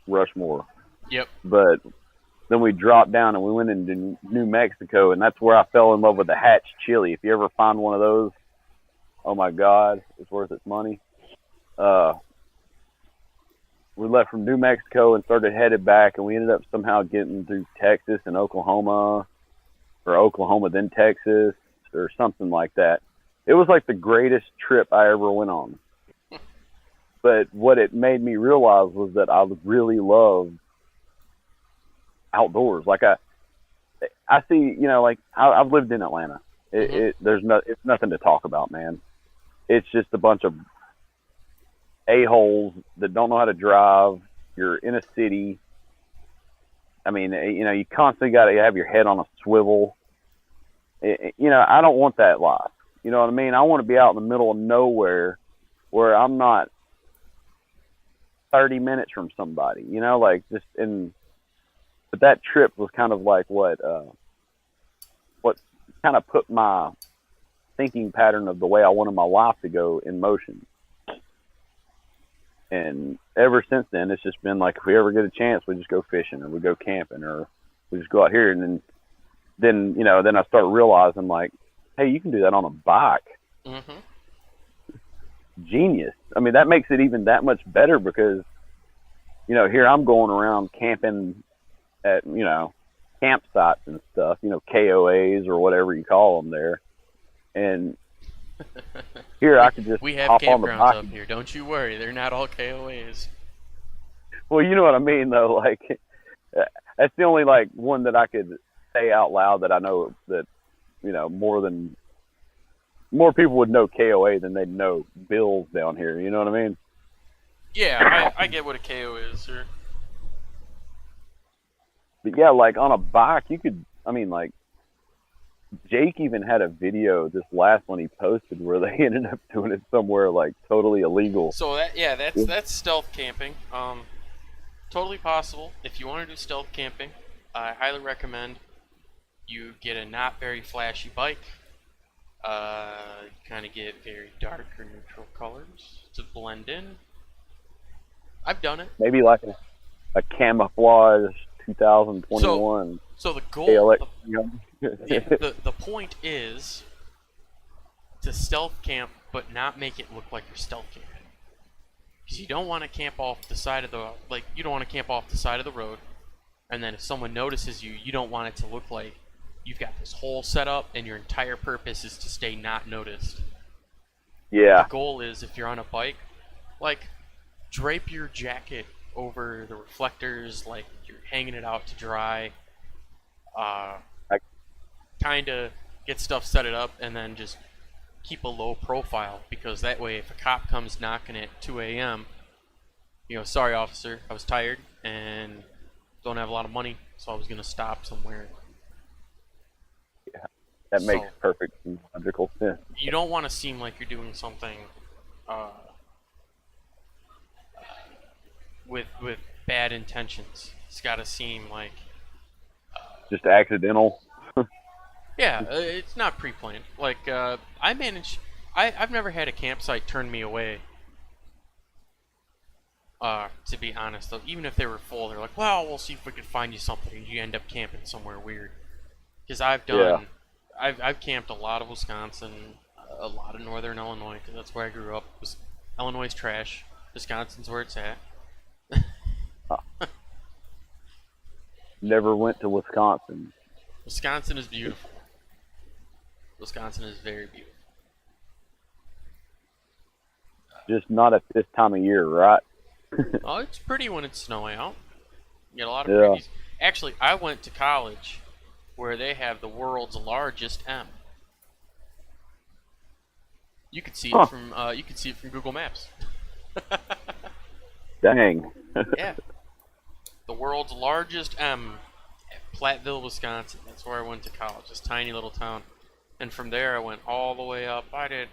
Rushmore. Yep. But then we dropped down and we went into New Mexico, and that's where I fell in love with the Hatch chili. If you ever find one of those, oh my God, it's worth its money. We left from New Mexico and started headed back, and we ended up somehow getting through Texas and Oklahoma, or Oklahoma then Texas, or something like that. It was like the greatest trip I ever went on. But what it made me realize was that I really love outdoors. Like I see, like I've lived in Atlanta. It's nothing to talk about, man. It's just a bunch of a-holes that don't know how to drive. You're in a city. I mean, you constantly got to have your head on a swivel. I don't want that life. You know what I mean? I want to be out in the middle of nowhere where I'm not 30 minutes from somebody, like just in. But that trip was kind of like what kind of put my thinking pattern of the way I wanted my life to go in motion. And ever since then, it's just been like, if we ever get a chance, we just go fishing or we go camping or we just go out here. And then I start realizing like, hey, you can do that on a bike. Mhm. Genius. I mean, that makes it even that much better because, here I'm going around camping at, campsites and stuff, KOAs or whatever you call them there. And here I could just We have hop on the campgrounds bike. up here. Don't you worry. They're not all KOAs. Well, you know what I mean, though. Like, that's the only like one that I could say out loud that I know that more people would know KOA than they'd know Bills down here. You know what I mean? Yeah, I get what a KO is, sir. But yeah, like on a bike, you could. I mean, like Jake even had a video. This last one he posted where they ended up doing it somewhere like totally illegal. So that's stealth camping. Totally possible. If you want to do stealth camping, I highly recommend you get a not very flashy bike. Kind of get very dark or neutral colors to blend in. I've done it. Maybe like a camouflage 2021. So the goal, KLX, the point is to stealth camp, but not make it look like you're stealth camping. Because you don't want to camp off the side of the road, and then if someone notices you, you don't want it to look like you've got this whole setup and your entire purpose is to stay not noticed. Yeah. The goal is, if you're on a bike, like, drape your jacket over the reflectors like you're hanging it out to dry. kind of get stuff set it up and then just keep a low profile, because that way if a cop comes knocking at 2 a.m., you know, sorry officer, I was tired and don't have a lot of money, so I was going to stop somewhere. Yeah, that makes perfect logical sense. You don't want to seem like you're doing something with bad intentions. It's got to seem like just accidental. yeah, it's not pre-planned. Like I've never had a campsite turn me away. To be honest, though, even if they were full, they're like, "Well, we'll see if we can find you something." And you end up camping somewhere weird. Because I've camped a lot of Wisconsin, a lot of northern Illinois, because that's where I grew up. Illinois is trash. Wisconsin's where it's at. Never went to Wisconsin. Wisconsin is beautiful. Wisconsin is very beautiful. Just not at this time of year, right? Oh, it's pretty when it's snowing out. You get a lot of pretties. Actually, I went to college where they have the world's largest M. You could see it from Google Maps. Dang. Yeah. The world's largest M at Platteville, Wisconsin. That's where I went to college. This tiny little town. And from there I went all the way up. I did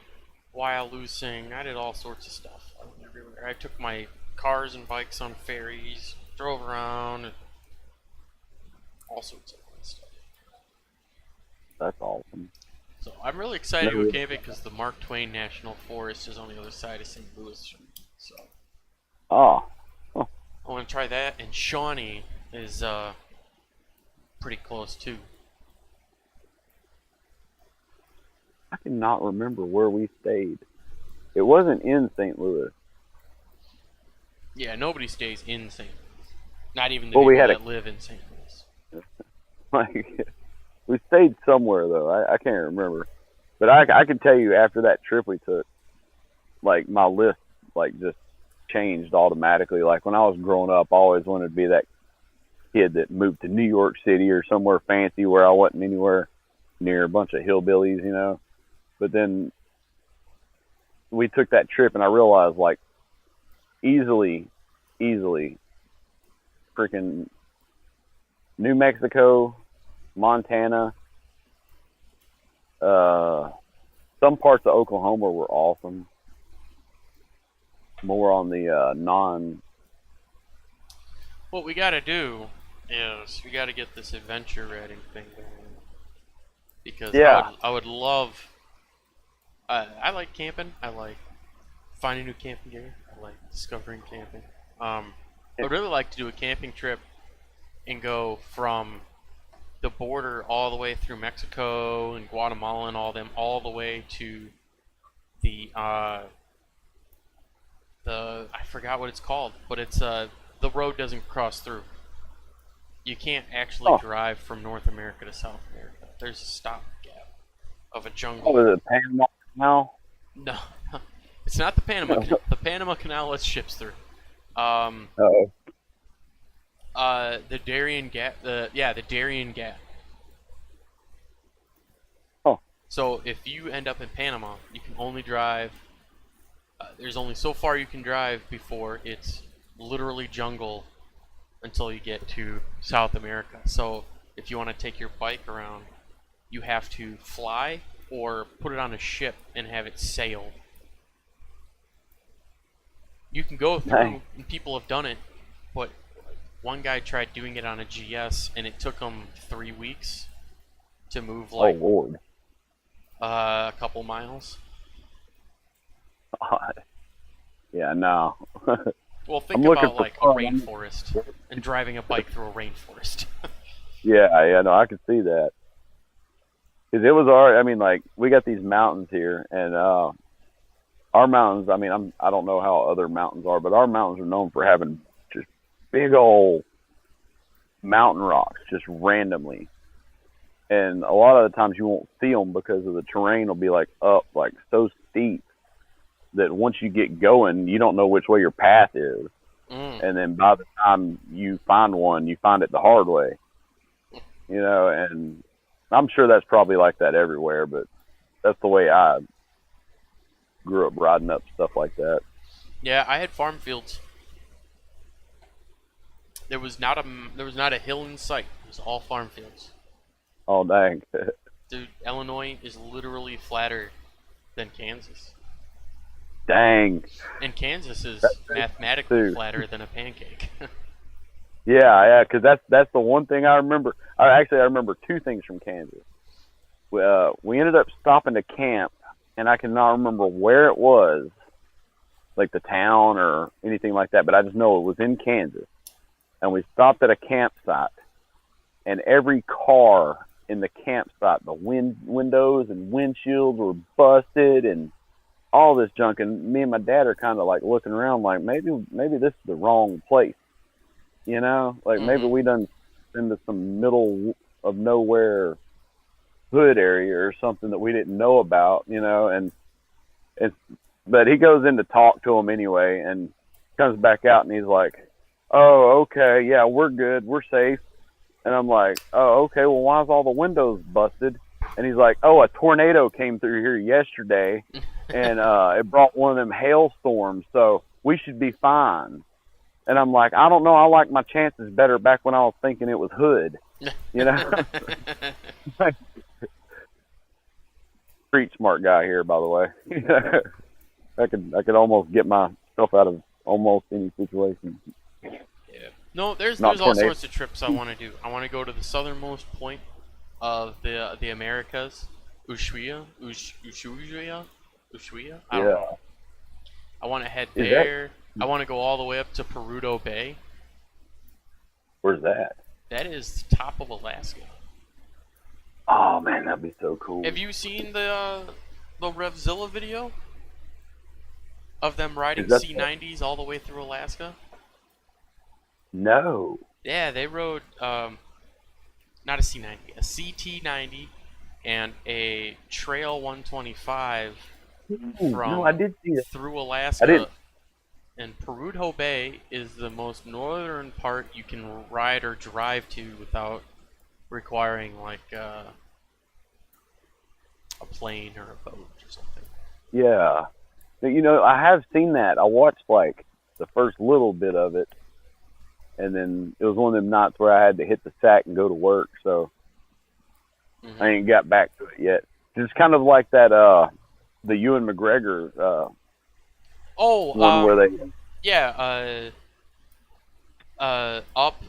Wyalusing. I did all sorts of stuff. I went everywhere. I took my cars and bikes on ferries, drove around, and all sorts of fun stuff. That's awesome. So I'm really excited to go camping because the Mark Twain National Forest is on the other side of St. Louis. So I want to try that, and Shawnee is pretty close too. I cannot remember where we stayed. It wasn't in St. Louis. Yeah, nobody stays in St. Louis. Not even the people that live in St. Louis. Like, we stayed somewhere though. I can't remember, but I can tell you after that trip we took, like my list like just changed automatically. Like when I was growing up, I always wanted to be that kid that moved to New York City or somewhere fancy where I wasn't anywhere near a bunch of hillbillies, you know. But then we took that trip and I realized like easily freaking New Mexico, Montana, some parts of Oklahoma were awesome. More on the What we gotta do is we gotta get this adventure rating thing going. Because I would love. I like camping. I like finding new camping gear. I like discovering camping. I would really like to do a camping trip and go from the border all the way through Mexico and Guatemala and all the way to the I forgot what it's called, but it's the road doesn't cross through. You can't actually drive from North America to South America. There's a stopgap of a jungle. Oh, is it Panama Canal? No, it's not the Panama Canal. The Panama Canal lets ships through. Uh-oh. The Darien Gap. The Darien Gap. Oh. So if you end up in Panama, you can only drive. There's only so far you can drive before it's literally jungle until you get to South America. So if you want to take your bike around, you have to fly or put it on a ship and have it sail. You can go through, and people have done it, but one guy tried doing it on a GS, and it took him 3 weeks to move like a couple miles. Yeah, no. Well, think about like a rainforest and driving a bike through a rainforest. Yeah, no, I could see that. Because it was like, we got these mountains here, and our mountains, I don't know how other mountains are, but our mountains are known for having just big old mountain rocks, just randomly. And a lot of the times you won't see them because of the terrain will be like up, like so steep that once you get going, you don't know which way your path is. And then by the time you find one, you find it the hard way. You know, and I'm sure that's probably like that everywhere, but that's the way I grew up riding up stuff like that. Yeah, I had farm fields. There was not a hill in sight. It was all farm fields. Oh dang. Dude, Illinois is literally flatter than Kansas. Dang. And Kansas is That's mathematically too. flatter than a pancake. Yeah, because that's the one thing I remember. I remember two things from Kansas. We ended up stopping to camp, and I cannot remember where it was, like the town or anything like that, but I just know it was in Kansas. And we stopped at a campsite, and every car in the campsite, the windows and windshields were busted and all this junk. And me and my dad are kind of like looking around like, maybe this is the wrong place. You know, like maybe we done into some middle of nowhere hood area or something that we didn't know about, you know, but he goes in to talk to him anyway and comes back out and he's like, oh, okay, yeah, we're good, we're safe. And I'm like, oh, okay, well, why's all the windows busted? And he's like, oh, a tornado came through here yesterday and it brought one of them hailstorms, so we should be fine. And I'm like, I don't know, I like my chances better back when I was thinking it was hood, you know? Street smart guy here, by the way. I could almost get myself out of almost any situation. Yeah. No, there's Not all tornado. sorts of trips I want to do. I want to go to the southernmost point of the Americas, Ushuaia. I don't know. I want to head Is there. I want to go all the way up to Perudo Bay. Where's that? That is the top of Alaska. Oh man, that'd be so cool. Have you seen the Revzilla video of them riding C90s all the way through Alaska? No. Yeah, they rode not a C90, a CT90 and a Trail 125 no, I did see it. through Alaska. I didn't. And Perudo Bay is the most northern part you can ride or drive to without requiring like a plane or a boat or something. Yeah. You know, I have seen that. I watched like the first little bit of it, and then it was one of them nights where I had to hit the sack and go to work, so I ain't got back to it yet. It's kind of like that the Ewan McGregor one where they up.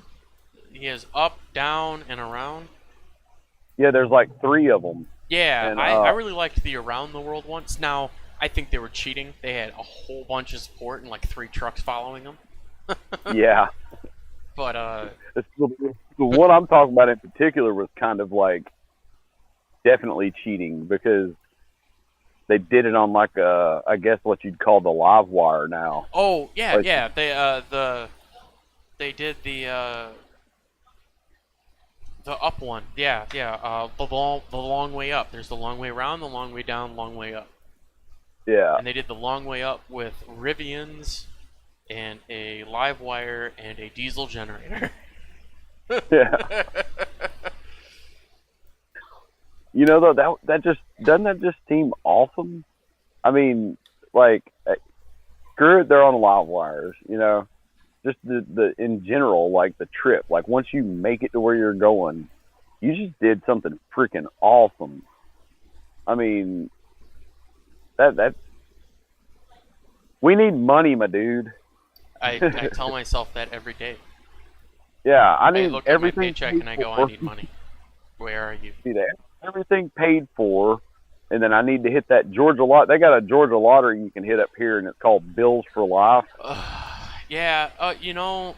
He has up, down, and around. Yeah, there's like 3 of them. Yeah, and, I really liked the Around the World ones. Now, I think they were cheating. They had a whole bunch of support and like 3 trucks following them. Yeah. But the one I'm talking about in particular was kind of like definitely cheating because they did it on like I guess what you'd call the live wire now. Oh yeah, like, yeah. They did the up one. Yeah, yeah. The long way up. There's the long way around, the long way down, long way up. Yeah. And they did the long way up with Rivians and a live wire and a diesel generator. Yeah. You know, though, that just doesn't that just seem awesome? I mean, like, screw it, they're on live wires, you know. Just the in general, like the trip, like once you make it to where you're going, you just did something freaking awesome. I mean, that we need money, my dude. I tell myself that every day. Yeah, I I need look at my everything. paycheck and I go, I need money. Where are you? See that? Everything paid for, and then I need to hit that Georgia lot. They got a Georgia lottery you can hit up here, and it's called Bills for Life. Yeah, you know,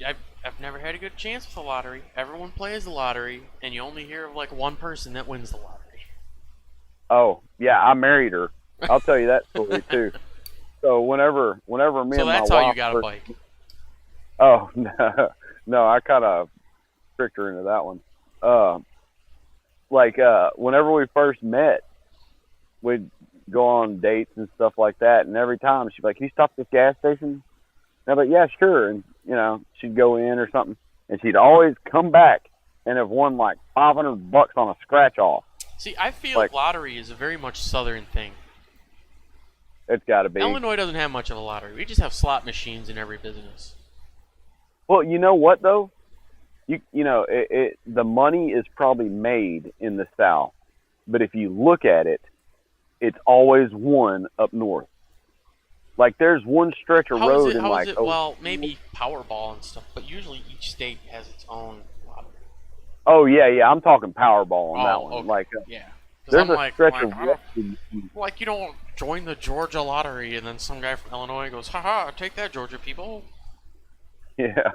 I've never had a good chance with the lottery. Everyone plays the lottery, and you only hear of like one person that wins the lottery. Oh, yeah, I married her. I'll tell you that story too. So whenever me So and my that's how wife you got a first- bike. Oh no, I kind of tricked her into that one. Whenever we first met, we'd go on dates and stuff like that, and every time she'd be like, "Can you stop at this gas station?" And I'm like, "Yeah, sure." And you know, she'd go in or something, and she'd always come back and have won like $500 on a scratch off. See, I feel Like, lottery is a very much southern thing. it's got to be. Illinois doesn't have much of a lottery. We just have slot machines in every business. Well, you know what though? You know the money is probably made in the South, but if you look at it, it's always won up north. Like there's one stretch of road in like well, maybe Powerball and stuff, but usually each state has its own lottery. Oh yeah, I'm talking Powerball on that one. Okay. Like yeah, there's a stretch of like you don't join the Georgia lottery, and then some guy from Illinois goes, "Haha, take that, Georgia people." Yeah.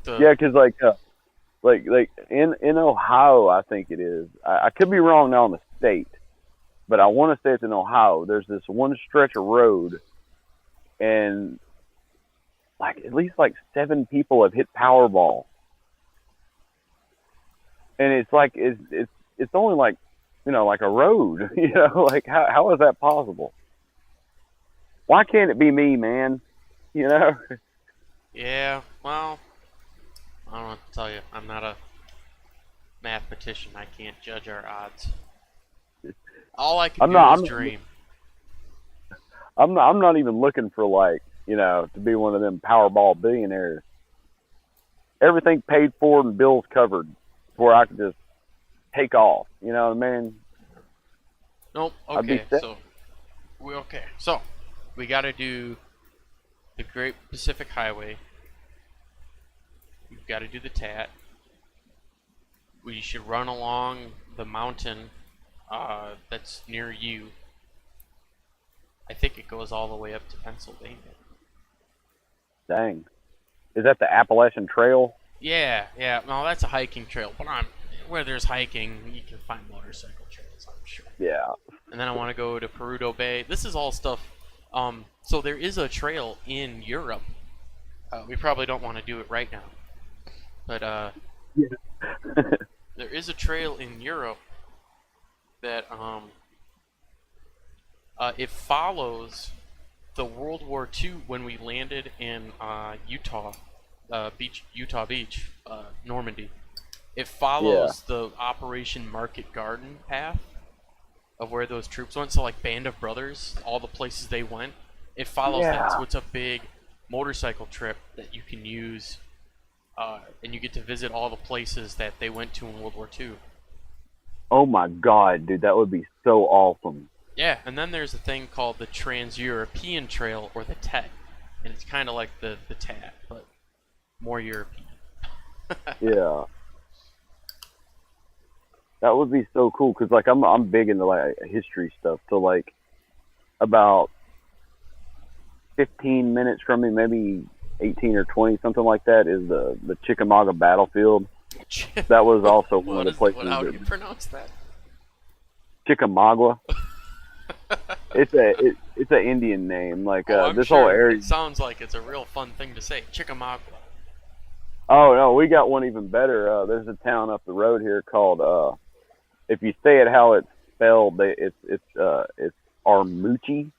Yeah, because like in Ohio, I think it is. I could be wrong now on the state, but I want to say it's in Ohio. There's this one stretch of road, and like at least like 7 people have hit Powerball, and it's like it's only like like a road. Like how is that possible? Why can't it be me, man? Yeah, well, I don't know what to tell you. I'm not a mathematician. I can't judge our odds. All I can do is dream. I'm not even looking for like to be one of them Powerball billionaires. Everything paid for and bills covered, where I could just take off. You know what I mean? Nope. Okay. So we got to do the Great Pacific Highway. We've got to do the TAT. We should run along the mountain that's near you. I think it goes all the way up to Pennsylvania. Dang. Is that the Appalachian Trail? Yeah. No, that's a hiking trail. But where there's hiking, you can find motorcycle trails, I'm sure. Yeah. And then I want to go to Perudo Bay. This is all stuff. So there is a trail in Europe. We probably don't want to do it right now. But yeah. there is a trail in Europe that it follows the World War II when we landed in Utah Beach, Normandy. It follows the Operation Market Garden path of where those troops went. So like Band of Brothers, all the places they went, it follows that. So it's a big motorcycle trip that you can use. And you get to visit all the places that they went to in World War II. Oh my God, dude, that would be so awesome. Yeah, and then there's a thing called the Trans-European Trail, or the TET, and it's kind of like the TAT, but more European. Yeah. That would be so cool, because like I'm big into like history stuff. So like about 15 minutes from me, maybe 18 or 20, something like that, is the Chickamauga battlefield. That was also one of the places. How do you pronounce that? Chickamauga. It's an Indian name. Like this sure whole area. It sounds like it's a real fun thing to say. Chickamauga. Oh no, we got one even better. There's a town up the road here called. If you say it how it's spelled, it's Armuchee.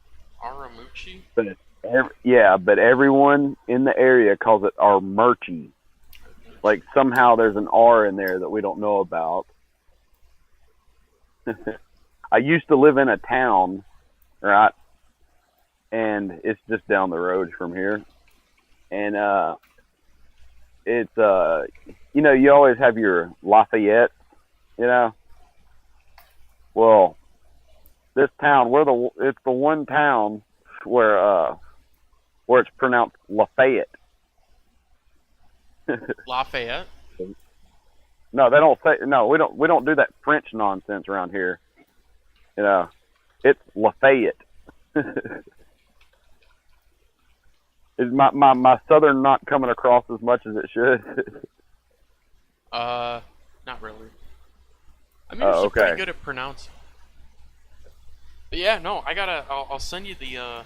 Aramuchi. But but everyone in the area calls it Armurchie. Like somehow there's an R in there that we don't know about. I used to live in a town, right? And it's just down the road from here. And it's you always have your Lafayette, Well, this town, it's the one town where it's pronounced Lafayette. Lafayette? No, they don't say. No, we don't do that French nonsense around here. It's Lafayette. Is my southern not coming across as much as it should? Not really. I mean, it's pretty good at pronouncing. But yeah, no, I'll send you the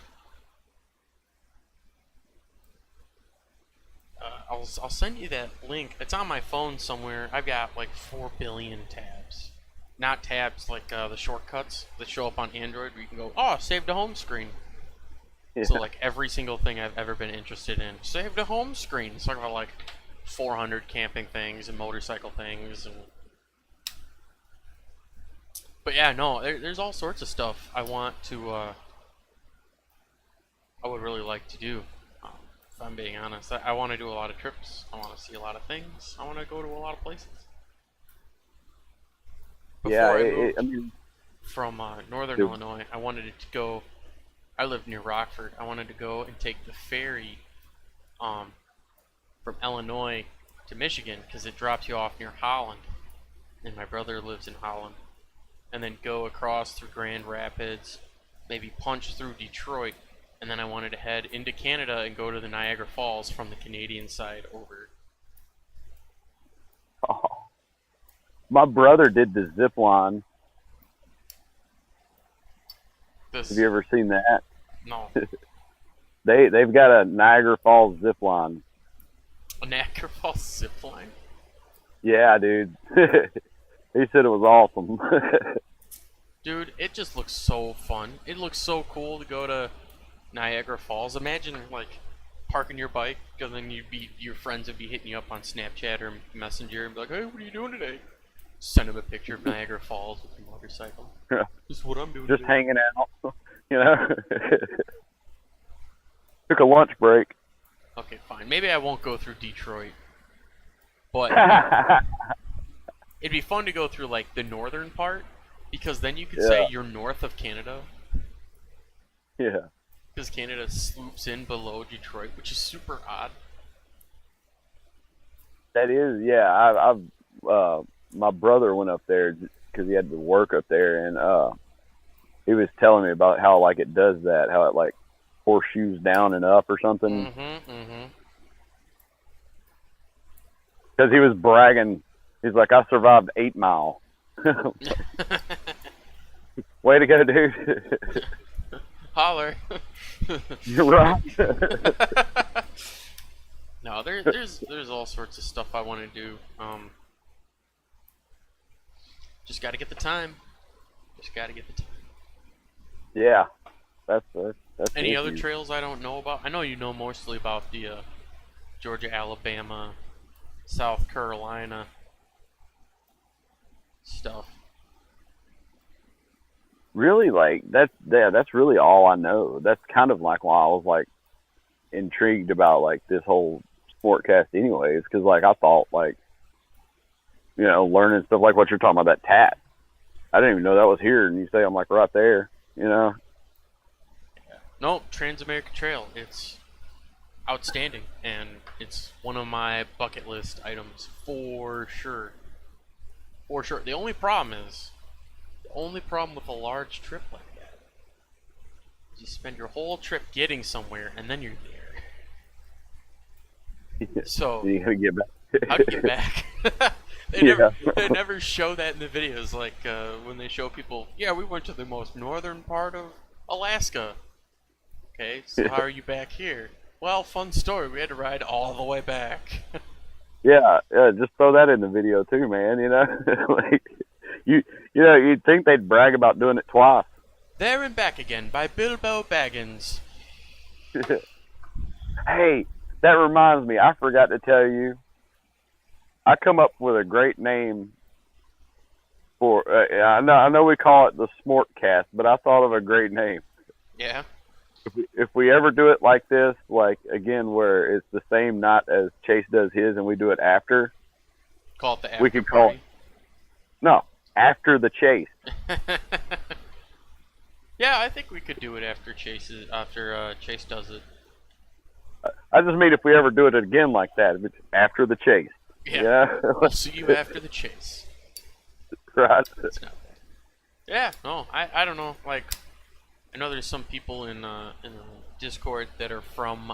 I'll send you that link. It's on my phone somewhere. I've got like 4 billion tabs. Not tabs like the shortcuts that show up on Android where you can go, save to home screen. Yeah. So like every single thing I've ever been interested in, save to home screen. It's talking about like 400 camping things and motorcycle things. But yeah, no, there's all sorts of stuff I want to, I would really like to do. If I'm being honest, I want to do a lot of trips. I want to see a lot of things. I want to go to a lot of places. Before I moved I mean, from northern Dude. Illinois, I wanted to go. I lived near Rockford. I wanted to go and take the ferry from Illinois to Michigan because it drops you off near Holland, and my brother lives in Holland. And then go across through Grand Rapids, maybe punch through Detroit, and then I wanted to head into Canada and go to the Niagara Falls from the Canadian side over. Oh. My brother did the zip line. Have you ever seen that? No. They've got a Niagara Falls zip line. A Niagara Falls zip line? Yeah, dude. He said it was awesome. Dude, it just looks so fun. It looks so cool to go to Niagara Falls. Imagine, like, parking your bike, because then your friends would be hitting you up on Snapchat or Messenger and be like, hey, what are you doing today? Send them a picture of Niagara Falls with your motorcycle. Yeah. This is what I'm doing Just today. hanging out, you know. Took a lunch break. Okay, fine. Maybe I won't go through Detroit. But it'd be fun to go through, like, the northern part, because then you could say you're north of Canada. Yeah. Because Canada swoops in below Detroit, which is super odd. That is, yeah. I've my brother went up there because he had to work up there, and he was telling me about how, like, it does that, how it, like, horseshoes down and up or something. Because he was bragging. He's like, I survived 8 Mile. Way to go, dude. Holler. You're right. No, there's all sorts of stuff I want to do. Just got to get the time. Just got to get the time. Yeah. That's Any other trails I don't know about? I know you know mostly about the Georgia, Alabama, South Carolina stuff. Really, like, that's really all I know. That's kind of like why I was, like, intrigued about, like, this whole sportcast anyways, because, like, I thought, like, you know, learning stuff like what you're talking about, that tat. I didn't even know that was here, and you say I'm, like, right there, you know? No, Trans-American Trail. It's outstanding, and it's one of my bucket list items for sure. For sure. The only problem with a large trip like that is you spend your whole trip getting somewhere, and then you're there. So You gotta get back. how do you get back? They never show that in the videos, like when they show people, yeah, we went to the most northern part of Alaska. Okay, so how are you back here? Well, fun story. We had to ride all the way back. Yeah, just throw that in the video too, man. You know, like you know, you'd think they'd brag about doing it twice. There and Back Again by Bilbo Baggins. Hey, that reminds me. I forgot to tell you. I come up with a great name for. I know we call it the Smortcast, but I thought of a great name. Yeah. If we ever do it like this, like again, where it's the same night as Chase does his, and we do it after, Call it the after we could party. no, after the chase. Yeah, I think we could do it after Chase does it. I just mean if we ever do it again like that, if it's after the chase. Yeah. We'll see you after the chase. Right. It's not bad. Yeah, no, I don't know. Like, I know there's some people in the Discord that are from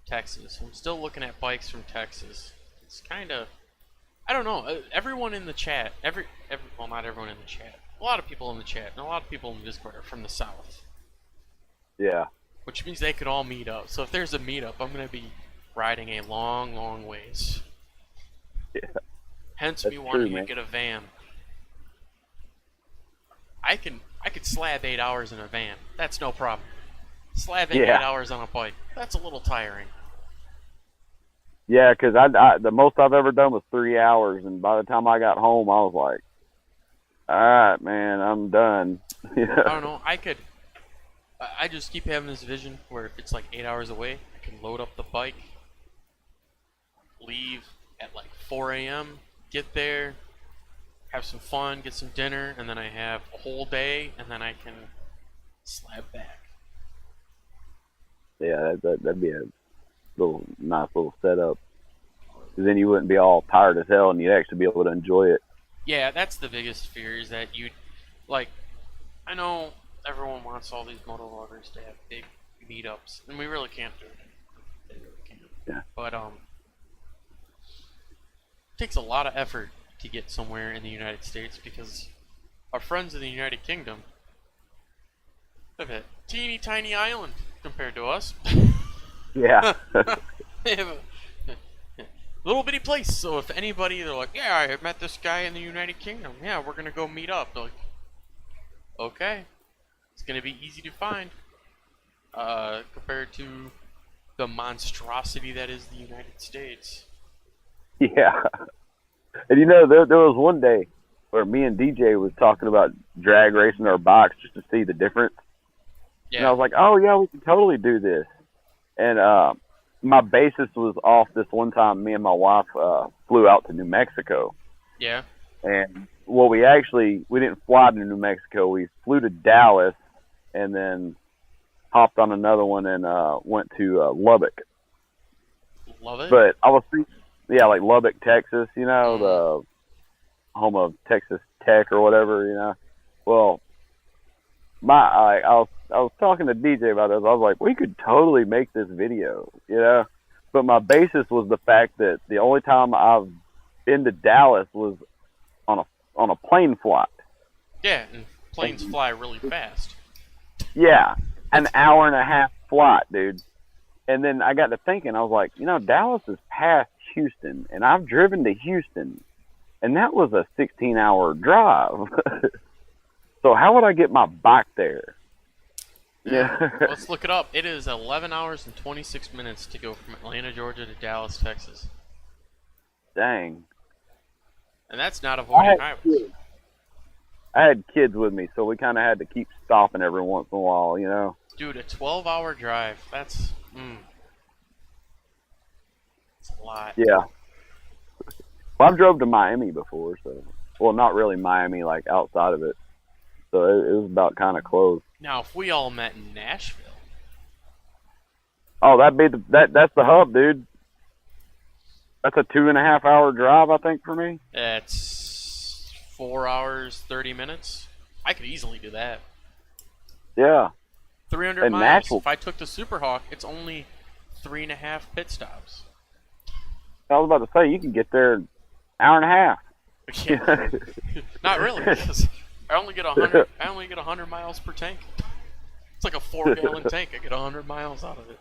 Texas. I'm still looking at bikes from Texas. It's kind of, I don't know. Everyone in the chat, well, not everyone in the chat. A lot of people in the chat and a lot of people in the Discord are from the South. Yeah. Which means they could all meet up. So if there's a meetup, I'm gonna be riding a long, long ways. Yeah. Hence That's me wanting true, man. to get a van. I could slab 8 hours in a van. That's no problem. Slabbing 8 hours on a bike. That's a little tiring. Yeah, because the most I've ever done was 3 hours, and by the time I got home, I was like, all right, man, I'm done. Yeah. I don't know. I just keep having this vision where if it's like 8 hours away, I can load up the bike, leave at like 4 a.m., get there, have some fun, get some dinner, and then I have a whole day, and then I can slap back. Yeah, that'd be a little nice little setup. Because then you wouldn't be all tired as hell, and you'd actually be able to enjoy it. Yeah, that's the biggest fear is that you'd, like, I know everyone wants all these motovloggers to have big meetups, and we really can't do it. They really can't. Yeah. But, it takes a lot of effort to get somewhere in the United States because our friends in the United Kingdom have a teeny tiny island compared to us. Yeah. They have a little bitty place. So if anybody, they're like, yeah, I met this guy in the United Kingdom. Yeah, we're gonna go meet up. They're like, okay, it's gonna be easy to find compared to the monstrosity that is the United States. Yeah. And you know, there was one day where me and DJ was talking about drag racing our bikes just to see the difference. Yeah. And I was like, oh, yeah, we can totally do this. And my basis was off this one time. Me and my wife flew out to New Mexico. Yeah. And well, we didn't fly to New Mexico. We flew to Dallas and then hopped on another one and went to Lubbock. Love it. But I was thinking, yeah, like Lubbock, Texas, you know, the home of Texas Tech or whatever, you know. Well, I was talking to DJ about this. I was like, we could totally make this video, you know. But my basis was the fact that the only time I've been to Dallas was on a plane flight. Yeah, and planes fly really fast. Yeah, an hour and a half flight, dude. And then I got to thinking, I was like, you know, Dallas is past Houston, and I've driven to Houston, and that was a 16-hour drive. So how would I get my bike there? Yeah. Let's look it up. It is 11 hours and 26 minutes to go from Atlanta, Georgia to Dallas, Texas. Dang. And that's not avoiding highways. I had kids with me, so we kind of had to keep stopping every once in a while, you know. Dude, a 12-hour drive. That's a lot. Yeah. Well, I've drove to Miami before, so well, not really Miami, like outside of it. So it was about kind of close. Now, if we all met in Nashville. Oh, that's the hub, dude. That's a 2.5 hour drive, I think, for me. That's 4 hours, 30 minutes. I could easily do that. Yeah. 300 And miles. Nashville. If I took the Superhawk, it's only 3.5 pit stops. I was about to say, you can get there in an hour and a half. Yeah. Not really, because I only get 100 miles per tank. It's like a 4-gallon tank. I get 100 miles out of it.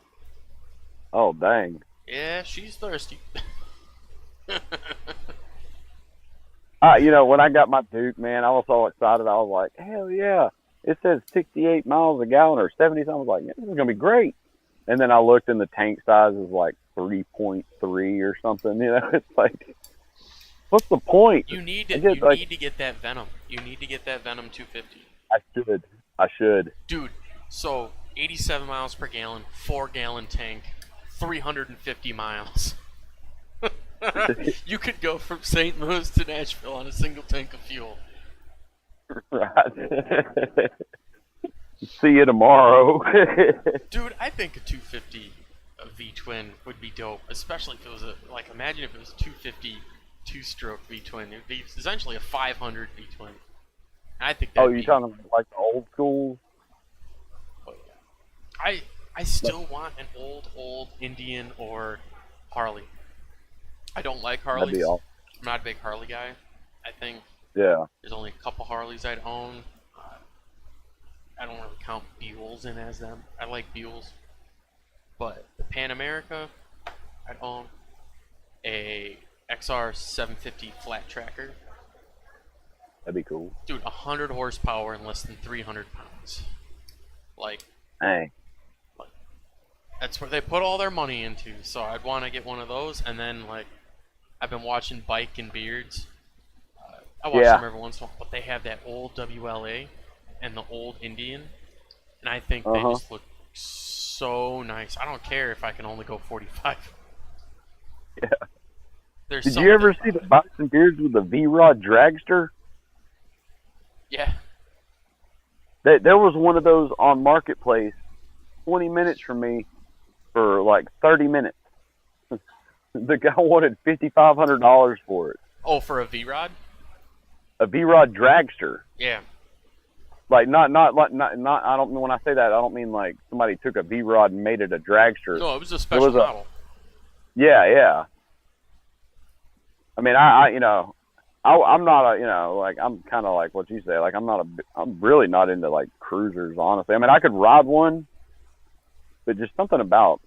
Oh, dang. Yeah, she's thirsty. You know, when I got my Duke, man, I was so excited. I was like, hell yeah. It says 68 miles a gallon or 70 something. I was like, yeah, this is going to be great. And then I looked and the tank size is like 3.3 or something. You know, it's like, what's the point? You need to get that Venom. You need to get that Venom 250. I should. Dude, so 87 miles per gallon, 4-gallon tank, 350 miles. You could go from St. Louis to Nashville on a single tank of fuel. Right. See you tomorrow. Dude, I think a 250 V-twin would be dope, especially if it was imagine if it was a 250 two-stroke V-twin. It would be essentially a 500 V-twin. I think that. Oh, you're talking about like the old school? Oh, yeah. I still want an old Indian or Harley. I don't like Harleys. Awesome. I'm not a big Harley guy. I think Yeah. there's only a couple Harleys I'd own. I don't really count Buells in as them. I like Buells. But the Pan America, I'd own. A XR 750 flat tracker. That'd be cool. Dude, 100 horsepower and less than 300 pounds. Like, Hey. That's where they put all their money into. So I'd want to get one of those, and then like I've been watching Bike and Beards. I watch Yeah. them every once in a while, but they have that old WLA and the old Indian, and I think they Uh-huh. just look so nice. I don't care if I can only go 45. Yeah. There's Did you something ever see about the it. Bikes and Beards with the V-Rod dragster? Yeah. There was one of those on Marketplace 20 minutes from me for like 30 minutes. The guy wanted $5,500 for it. Oh, for a V-Rod? A V-Rod dragster. Yeah. Like not I don't when I say that I don't mean like somebody took a V-Rod and made it a dragster. No, it was a It special was a model. yeah. I mean I I'm not a like I'm kind of like what you say, like I'm really not into like cruisers, honestly. I mean I could ride one, but just something about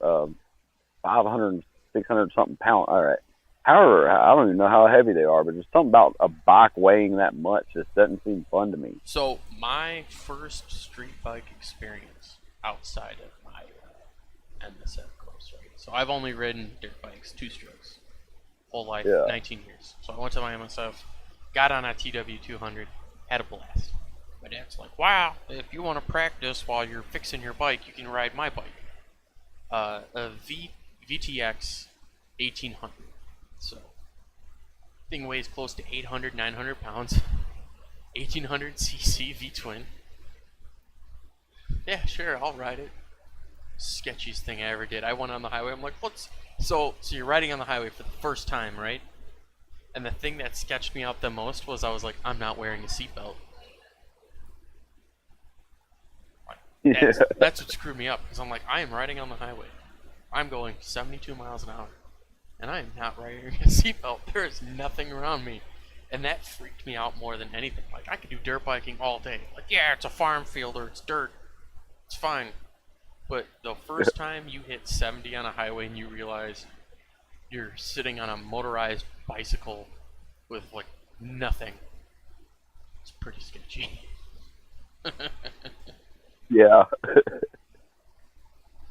500 600 something pound. All right. However, I don't even know how heavy they are, but just something about a bike weighing that much just doesn't seem fun to me. So my first street bike experience outside of my MSF course, right? So I've only ridden dirt bikes, two strokes, whole life, Yeah. 19 years. So I went to my MSF, got on a TW200, had a blast. My dad's like, "Wow, if you want to practice while you're fixing your bike, you can ride my bike, VTX 1800." So thing weighs close to 800, 900 pounds. 1800 cc V-twin. Yeah, sure, I'll ride it. Sketchiest thing I ever did. I went on the highway. I'm like, what's so you're riding on the highway for the first time, right? And the thing that sketched me out the most was I was like, I'm not wearing a seatbelt. That's what screwed me up because I'm like, I am riding on the highway. I'm going 72 miles an hour, and I am not wearing a seatbelt. There is nothing around me. And that freaked me out more than anything. Like, I could do dirt biking all day. Like, yeah, it's a farm field or it's dirt. It's fine. But the first time you hit 70 on a highway and you realize you're sitting on a motorized bicycle with, like, nothing, it's pretty sketchy. Yeah.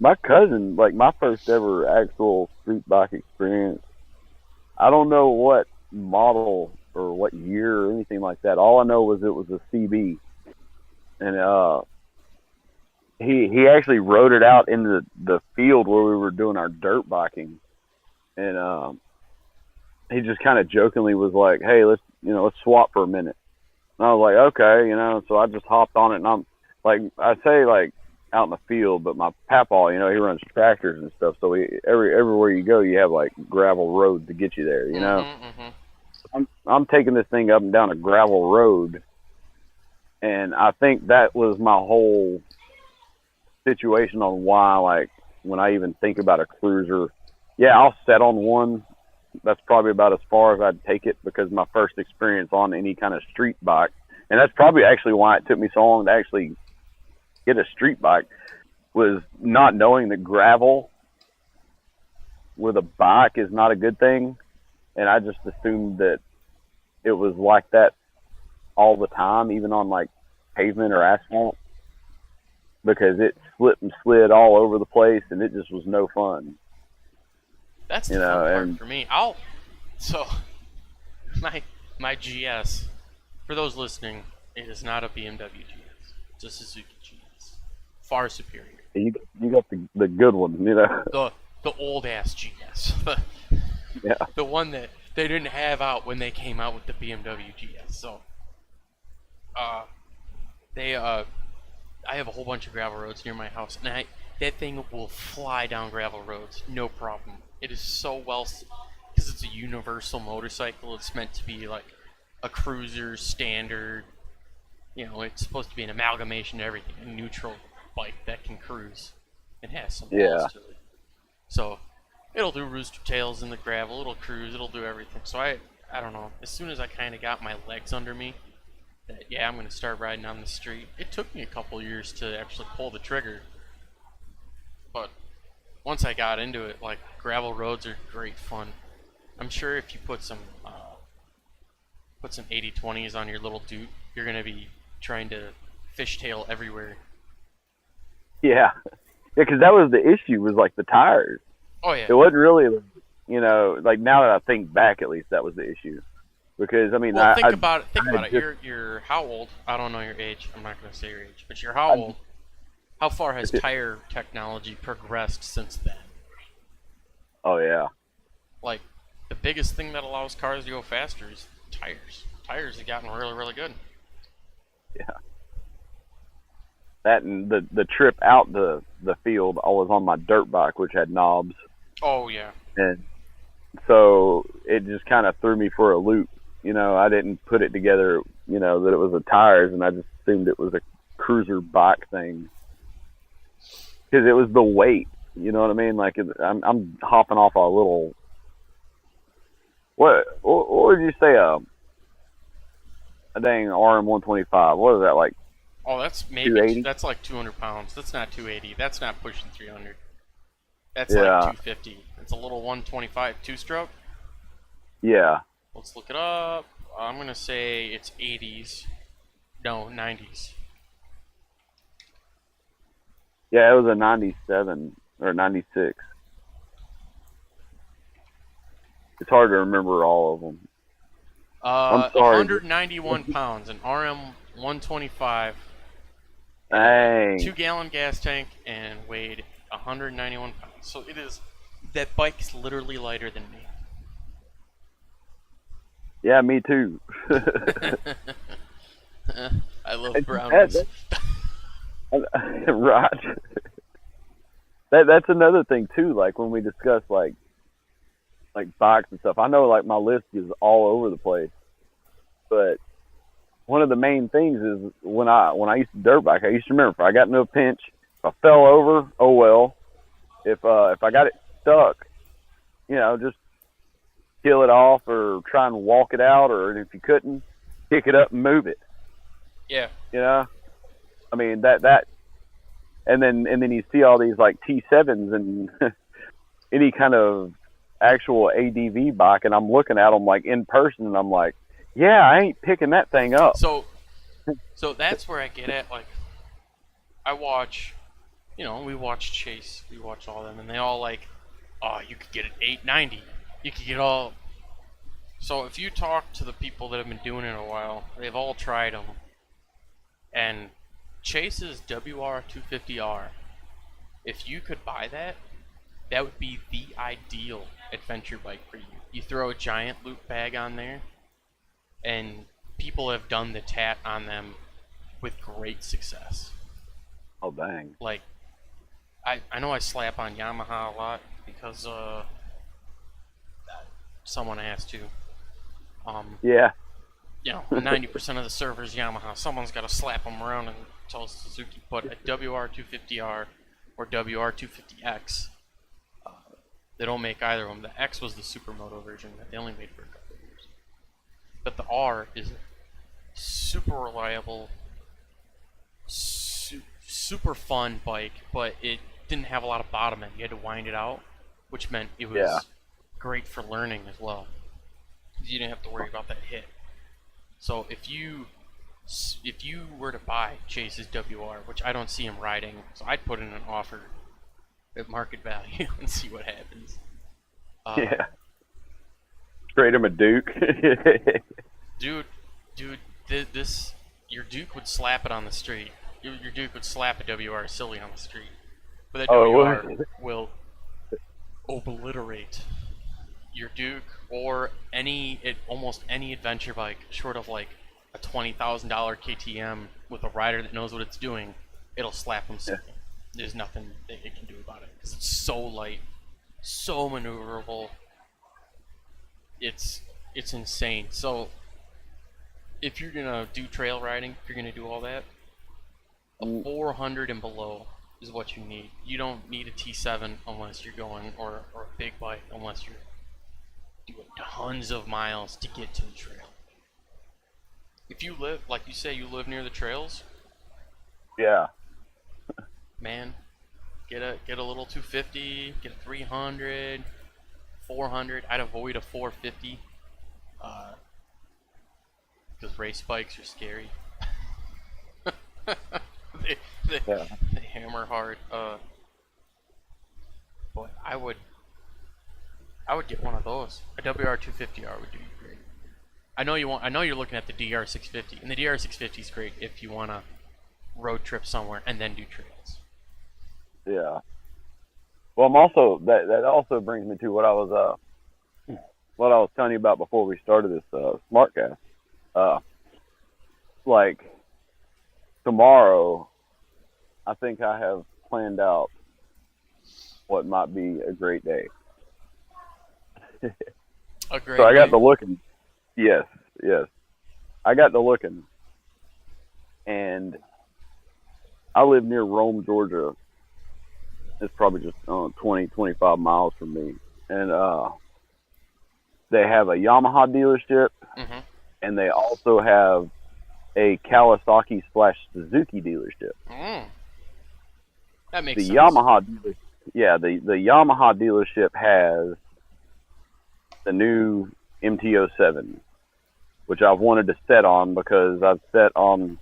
My cousin, like my first ever actual street bike experience, I don't know what model or what year or anything like that. All I know was it was a CB. And he actually rode it out in the field where we were doing our dirt biking. And he just kind of jokingly was like, "Hey, let's swap for a minute." And I was like, "Okay," so I just hopped on it, and I'm like, I say like out in the field, but my papaw, he runs tractors and stuff, so everywhere you go, you have like gravel road to get you there, I'm taking this thing up and down a gravel road, and I think that was my whole situation on why, like, when I even think about a cruiser, yeah, I'll set on one. That's probably about as far as I'd take it because my first experience on any kind of street bike, and that's probably actually why it took me so long to actually get a street bike, was not knowing that gravel with a bike is not a good thing. And I just assumed that it was like that all the time, even on like pavement or asphalt, because it slipped and slid all over the place and it just was no fun. That's the fun part for me. So my GS, for those listening, it is not a BMW GS. It's a Suzuki GS. Far superior. You got the good one, The old ass GS. Yeah. The one that they didn't have out when they came out with the BMW GS. So I have a whole bunch of gravel roads near my house, and that thing will fly down gravel roads, no problem. It is so well, because it's a universal motorcycle. It's meant to be like a cruiser standard. It's supposed to be an amalgamation of everything, a neutral bike that can cruise and has some balls to it. So it'll do rooster tails in the gravel. It'll cruise. It'll do everything. So I don't know. As soon as I kind of got my legs under me, that I'm going to start riding on the street. It took me a couple years to actually pull the trigger, but once I got into it, like, gravel roads are great fun. I'm sure if you put some 80/20s on your little Duke, you're going to be trying to fishtail everywhere. Yeah. Yeah, because that was the issue, was like the tires. Oh yeah. It wasn't really, like now that I think back, at least that was the issue. Because I mean, Well, think I about it. Think I about had it. just You're how old? I don't know your age. I'm not gonna say your age, but you're how I, old? How far has tire technology progressed since then? oh yeah, Like, the biggest thing that allows cars to go faster is tires. Tires have gotten really, really good. yeah. That and the trip out the field, I was on my dirt bike, which had knobs, Oh yeah. and so it just kind of threw me for a loop. I didn't put it together, that it was the tires, and I just assumed it was a cruiser bike thing because it was the weight. You know what I mean? Like I'm hopping off a little. What would you say? A dang RM 125. What is that, like Oh, that's maybe 280? that's like 200 pounds. That's not 280. That's not pushing 300. That's like Yeah, 250. It's a little 125 two-stroke. yeah, Let's look it up. I'm gonna say it's 80s. No, 90s. yeah. It was a 97 or 96. It's hard to remember all of them. I'm sorry. 191 pounds, an RM 125. Had a Dang. 2-gallon gas tank and weighed 191 pounds. So it is. That bike's literally lighter than me. Yeah, me too. I love And brownies. right. That's another thing too. Like when we discuss like bikes and stuff, I know like my list is all over the place, but one of the main things is when I used to dirt bike, I used to remember if I got into a pinch, if I fell over, oh well. If I got it stuck, just kill it off or try and walk it out, or if you couldn't, pick it up and move it. Yeah. You know, I mean that, and then you see all these like T7s and any kind of actual ADV bike, and I'm looking at them like in person, and I'm like, yeah, I ain't picking that thing up. So that's where I get at. Like, I watch, we watch Chase, we watch all them, and they all like, oh, you could get an 890, you could get all. So if you talk to the people that have been doing it a while, they've all tried them, and Chase's WR250R, if you could buy that, that would be the ideal adventure bike for you. You throw a giant loop bag on there, and people have done the tat on them with great success. Oh dang. Like, I know I slap on Yamaha a lot because someone asked to. Yeah. 90% of the servers Yamaha. Someone's got to slap them around and tell Suzuki. But a WR250R or WR250X, they don't make either of them. The X was the supermoto version that they only made for a couple of years. But the R is super reliable, super fun bike, but it didn't have a lot of bottom end. You had to wind it out, which meant it was great for learning as well. You didn't have to worry about that hit. So if you were to buy Chase's WR, which I don't see him riding, so I'd put in an offer at market value and see what happens. Yeah. Trade him a Duke. dude, this your Duke would slap it on the street. Your Duke would slap a WR silly on the street, but that WR will obliterate your Duke or almost any adventure bike short of like a $20,000 KTM with a rider that knows what it's doing. It'll slap them silly. There's nothing that it can do about it because it's so light, so maneuverable. It's insane. So if you're gonna do trail riding, if you're gonna do all that, a 400 and below is what you need. You don't need a T7 unless you're going, or a big bike unless you're doing tons of miles to get to the trail. If you live, like you say, you live near the trails, Yeah. man, get a little 250, get a 300, 400. I'd avoid a 450 because race bikes are scary. they hammer hard. but I would get one of those. A WR250R would do you great. I know you're looking at the DR650, and the DR650 is great if you want to road trip somewhere and then do trails. Yeah. Well, I'm also that also brings me to what I was telling you about before we started this SmartCast. Like tomorrow, I think I have planned out what might be a great day. A great So I got day. to looking. Yes. I got to looking, and I live near Rome, Georgia. It's probably just 20, 25 miles from me, and they have a Yamaha dealership, Mm-hmm. and they also have a Kawasaki / Suzuki dealership. That makes The sense. Yamaha, yeah, the Yamaha dealership has the new MT-07, which I've wanted to set on because I've set on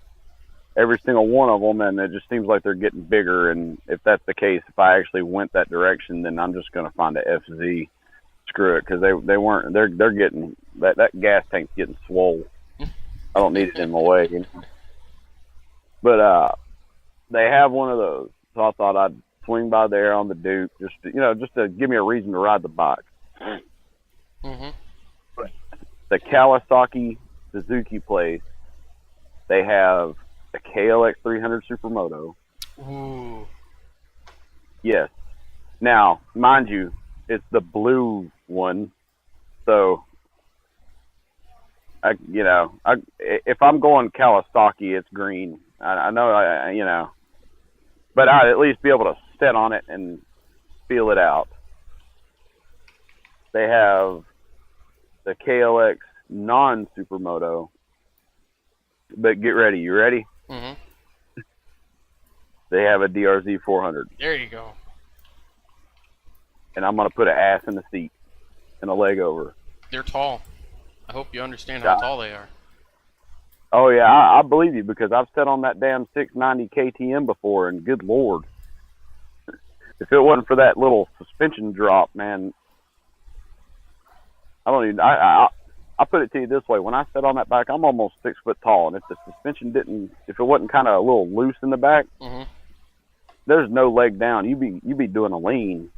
every single one of them, and it just seems like they're getting bigger. And if that's the case, if I actually went that direction, then I'm just going to find a FZ. Screw it, because they weren't. They're getting that gas tank's getting swole. I don't need it in my way. You know? But they have one of those, so I thought I'd swing by there on the Duke, just to give me a reason to ride the bike. Mm-hmm. The Kawasaki Suzuki place, they have a KLX 300 Supermoto. Ooh. Yes. Now, mind you, it's the blue one, so if I'm going Kawasaki, it's green. I know, but I'd at least be able to sit on it and feel it out. They have the KLX non-Supermoto, but get ready. You ready? Mm-hmm. They have a DRZ 400. There you go. And I'm going to put an ass in the seat and a leg over. They're tall. I hope you understand how tall they are. Oh, yeah, I believe you, because I've sat on that damn 690 KTM before, and good Lord. If it wasn't for that little suspension drop, man, I put it to you this way. When I sat on that bike, I'm almost 6 foot tall, and if the suspension if it wasn't kind of a little loose in the back, Mm-hmm. there's no leg down. You be doing a lean.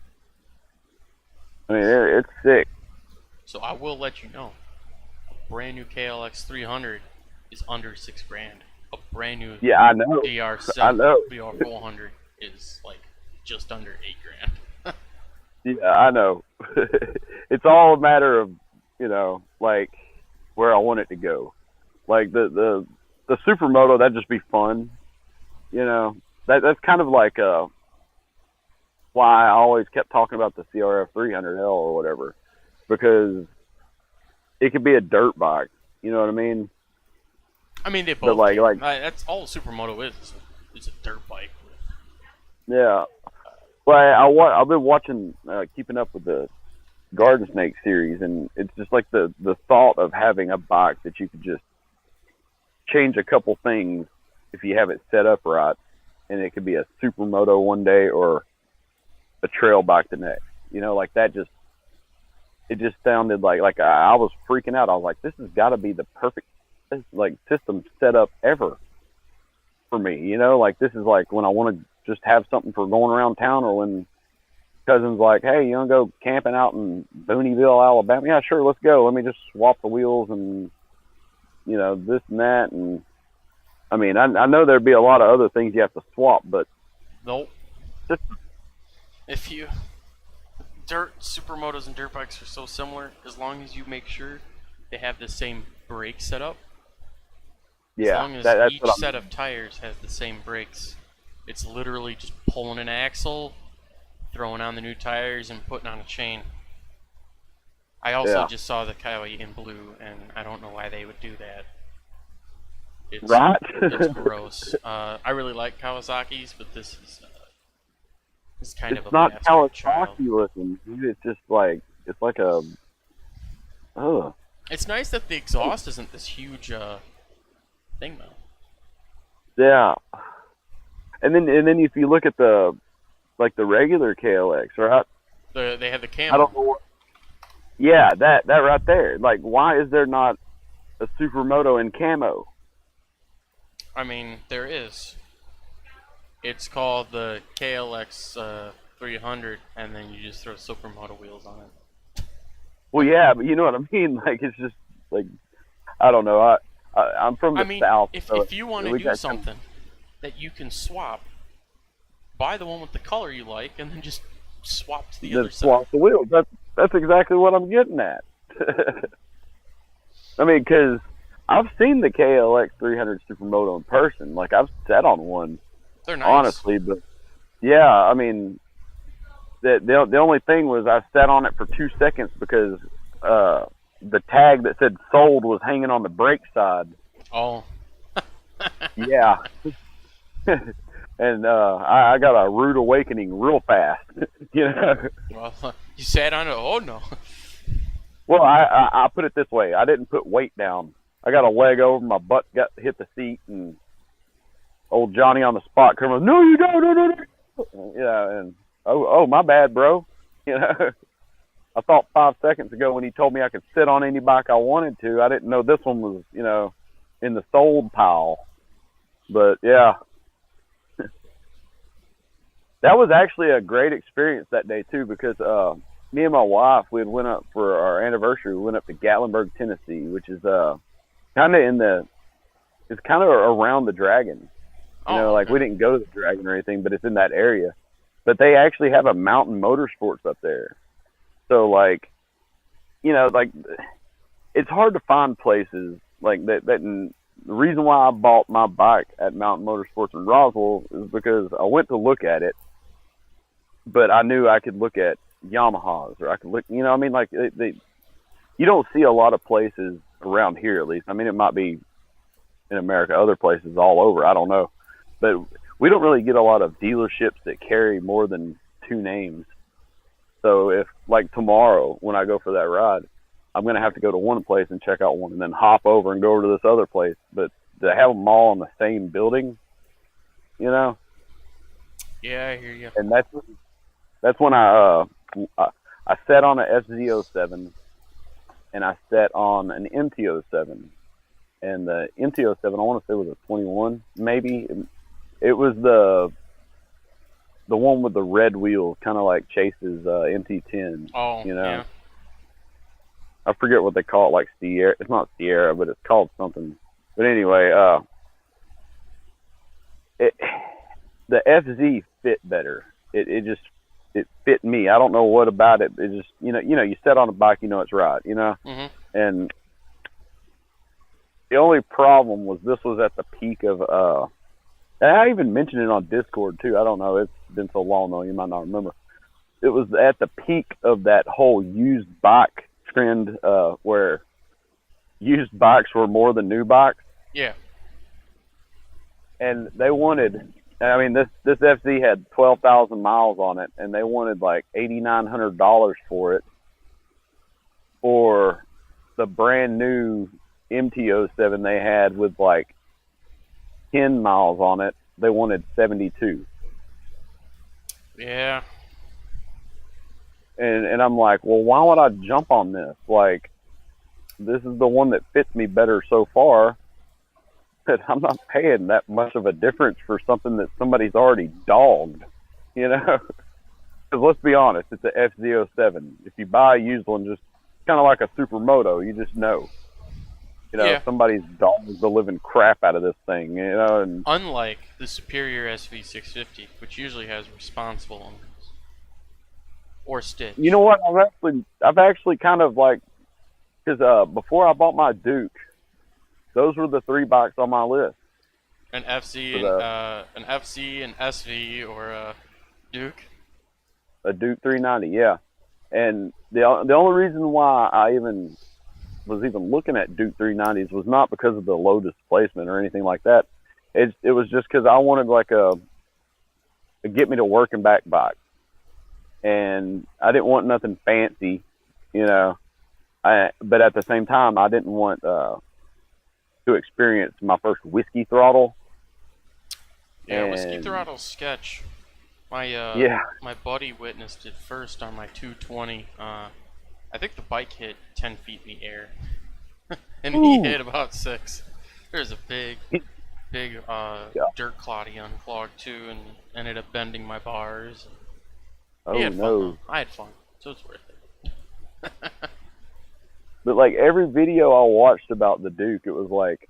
I mean, it's sick. So I will let you know, a brand new KLX 300 is under $6,000. A brand new I know. DR7 I know. BR 400 is like just under $8,000. Yeah, I know. It's all a matter of, like where I want it to go. Like the Supermoto, that'd just be fun. That's kind of like why I always kept talking about the CRF 300L or whatever, because it could be a dirt bike. You know what I mean? I mean, they both. But that's all Supermoto is. It's a dirt bike. Yeah. Well, I've been watching, keeping up with the Garden Snake series, and it's just like the thought of having a bike that you could just change a couple things if you have it set up right, and it could be a Supermoto one day or a trail bike the next. Like that it just sounded like I was freaking out. I was like, this has got to be the perfect system setup ever for me. Like this is like when I want to just have something for going around town, or when cousin's like, hey, you want to go camping out in Booneyville, Alabama? Yeah, sure, let's go. Let me just swap the wheels and, this and that. And I mean, I know there'd be a lot of other things you have to swap, but nope. Supermotos and dirt bikes are so similar, as long as you make sure they have the same brake setup. Yeah, as long as that's each set of tires has the same brakes, it's literally just pulling an axle, throwing on the new tires, and putting on a chain. I also just saw the Kawai in blue, and I don't know why they would do that. It's gross. I really like Kawasaki's, but this is kind of a not bastard child. Kawasaki looking. It's just like a. Ugh. It's nice that the exhaust isn't this huge thing though. Yeah, and then if you look at the regular KLX, right? They had the I don't camo. know what. Yeah, that right there. Like, why is there not a supermoto in camo? I mean, there is. It's called the KLX 300, and then you just throw supermoto wheels on it. Well, yeah, but you know what I mean. Like, it's just like I don't know. I'm from I the mean, south, so if you want to we do got kind of something that you can swap, buy the one with the color you like, and then just swap to the the other side. swap the wheels. That's exactly what I'm getting at. I mean, because I've seen the KLX 300 Supermoto in person. Like, I've sat on one, They're nice. honestly. But yeah, I mean, the only thing was I sat on it for 2 seconds because the tag that said sold was hanging on the brake side. Oh. Yeah. And I got a rude awakening real fast. You know. Well, you sat on it. Oh no. Well, I put it this way: I didn't put weight down. I got a leg over, my butt got hit the seat, and old Johnny on the spot came up, "No, you don't, no, no, no." Yeah, and oh, my bad, bro. You know, I thought 5 seconds ago when he told me I could sit on any bike I wanted to, I didn't know this one was, in the sold pile. But yeah, that was actually a great experience that day too, because me and my wife, we had went up for our anniversary. We went up to Gatlinburg, Tennessee, which is kind of it's kind of around the Dragon. Oh, Like okay. we didn't go to the Dragon or anything, but it's in that area. But they actually have a mountain motorsports up there. So like, like it's hard to find places like that. And the reason why I bought my bike at Mountain Motorsports in Roswell is because I went to look at it, but I knew I could look at Yamahas, or I could look, I mean, like you don't see a lot of places around here, at least. I mean, it might be in America, other places all over, I don't know, but we don't really get a lot of dealerships that carry more than two names. So if like tomorrow when I go for that ride, I'm going to have to go to one place and check out one and then hop over and go over to this other place. But to have them all in the same building, Yeah, I hear you. and that's when I sat on a FZ07 and I sat on an MT07, and the MT07 I want to say was a 21 maybe. It was the one with the red wheels, kind of like Chase's MT10. Oh, yeah. I forget what they call it, like Sierra. It's not Sierra, but it's called something. But anyway, the FZ fit better. It fit me. I don't know what about it. It just you set on a bike, it's right, Mhm. And the only problem was this was at the peak of and I even mentioned it on Discord too. I don't know. It's been so long though, you might not remember. It was at the peak of that whole used bike trend, where used bikes were more than new bikes. Yeah. And they wanted, I mean, this FZ had 12,000 miles on it, and they wanted like $8,900 for it. For the brand new MT07 they had with like 10 miles on it, they wanted 72. Yeah. And I'm like, well, why would I jump on this? Like, this is the one that fits me better so far. But I'm not paying that much of a difference for something that somebody's already dogged, Because let's be honest, it's a FZ07. If you buy a used one, just kind of like a supermoto, you just know. Yeah. Somebody's dogged the living crap out of this thing, and Unlike the superior SV650, which usually has responsible owners or stitch. you know what? I've actually kind of like, because before I bought my Duke, those were the three bikes on my list. An FC and an FC, an SV, or a Duke. A Duke 390, yeah. And the only reason why I was even looking at Duke 390s was not because of the low displacement or anything like that. It was just because I wanted like a get me to work and back bike, and I didn't want nothing fancy, But at the same time, I didn't want to experience my first whiskey throttle. Yeah, whiskey throttle's sketch. My buddy witnessed it first on my 220. I think the bike hit 10 feet in the air, and he Ooh. hit about 6. There's a big Yeah. dirt clot he unclogged too, and ended up bending my bars. Oh He had fun no. though. I had fun, so it's worth it. But like every video I watched about the Duke, it was like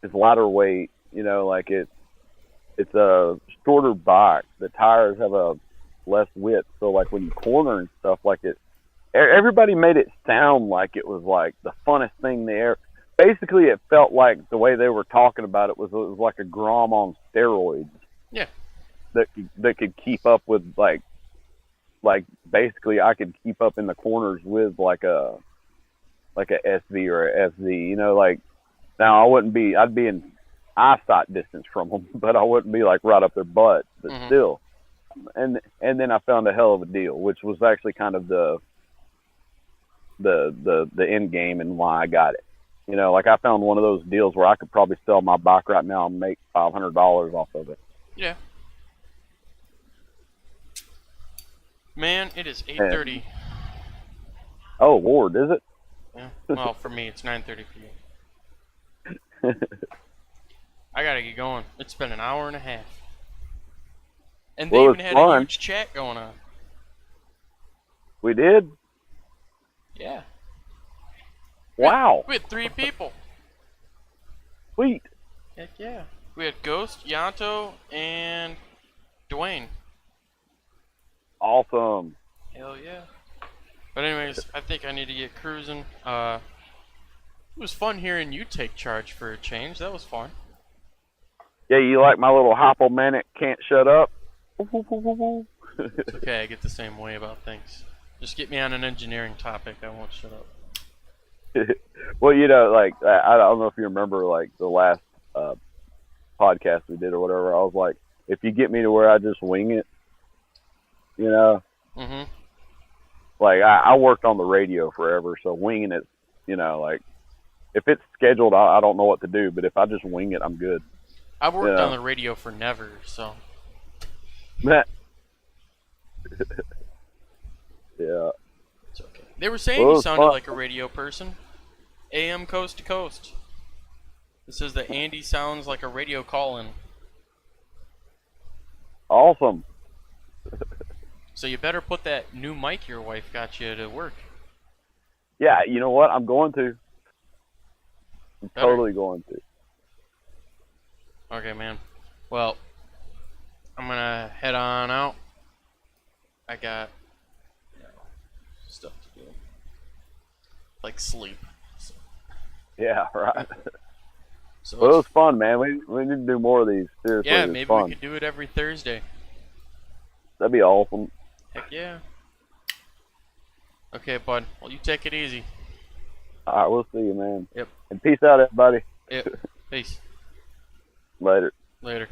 it's lighter weight. You know, like it's a shorter bike. The tires have a less width, so like when you corner and stuff, like everybody made it sound like it was like the funnest thing there. Basically, it felt like the way they were talking about it was like a Grom on steroids. Yeah. That could keep up with like basically I could keep up in the corners with like a SV or a FZ. You know, like now I'd be in eyesight distance from them, but I wouldn't be like right up their butt. But still, and then I found a hell of a deal, which was actually kind of the end game and why I got it. You know, like I found one of those deals where I could probably sell my bike right now and make $500 off of it. Yeah. Man, it is 8:30. Oh Lord, is it? Yeah. Well, for me, it's 9:30 p.m. I gotta get going. It's been an hour and a half, and they even had a huge chat going on. We did. Yeah. Wow. We had 3 people. Sweet. Heck yeah. We had Ghost, Yanto, and Dwayne. Awesome. Hell yeah. But anyways, I think I need to get cruising. It was fun hearing you take charge for a change. That was fun. Yeah, you like my little hypomanic can't shut up? It's okay, I get the same way about things. Just get me on an engineering topic, I won't shut up. Well, you know, like I don't know if you remember, like the last podcast we did or whatever. I was like, if you get me to where I just wing it, you know. Like I worked on the radio forever, so winging it, you know, like if it's scheduled, I don't know what to do, but if I just wing it, I'm good. I worked on the radio for never, so. Yeah. It's okay. They were saying you sounded like a radio person. AM coast to coast. It says that Andy sounds like a radio call-in. Awesome. So you better put that new mic your wife got you to work. Yeah, you know what? I'm going to. I'm totally going to. Okay, man. Well, I'm gonna head on out. I got stuff to do, like sleep. So. Yeah, right. So well, it was fun, man. We need to do more of these. Seriously, yeah, maybe we could do it every Thursday. That'd be awesome. Heck yeah. Okay, bud. Well, you take it easy. All right, we'll see you, man. Yep. And peace out, everybody. Yep. Peace. Later. Later.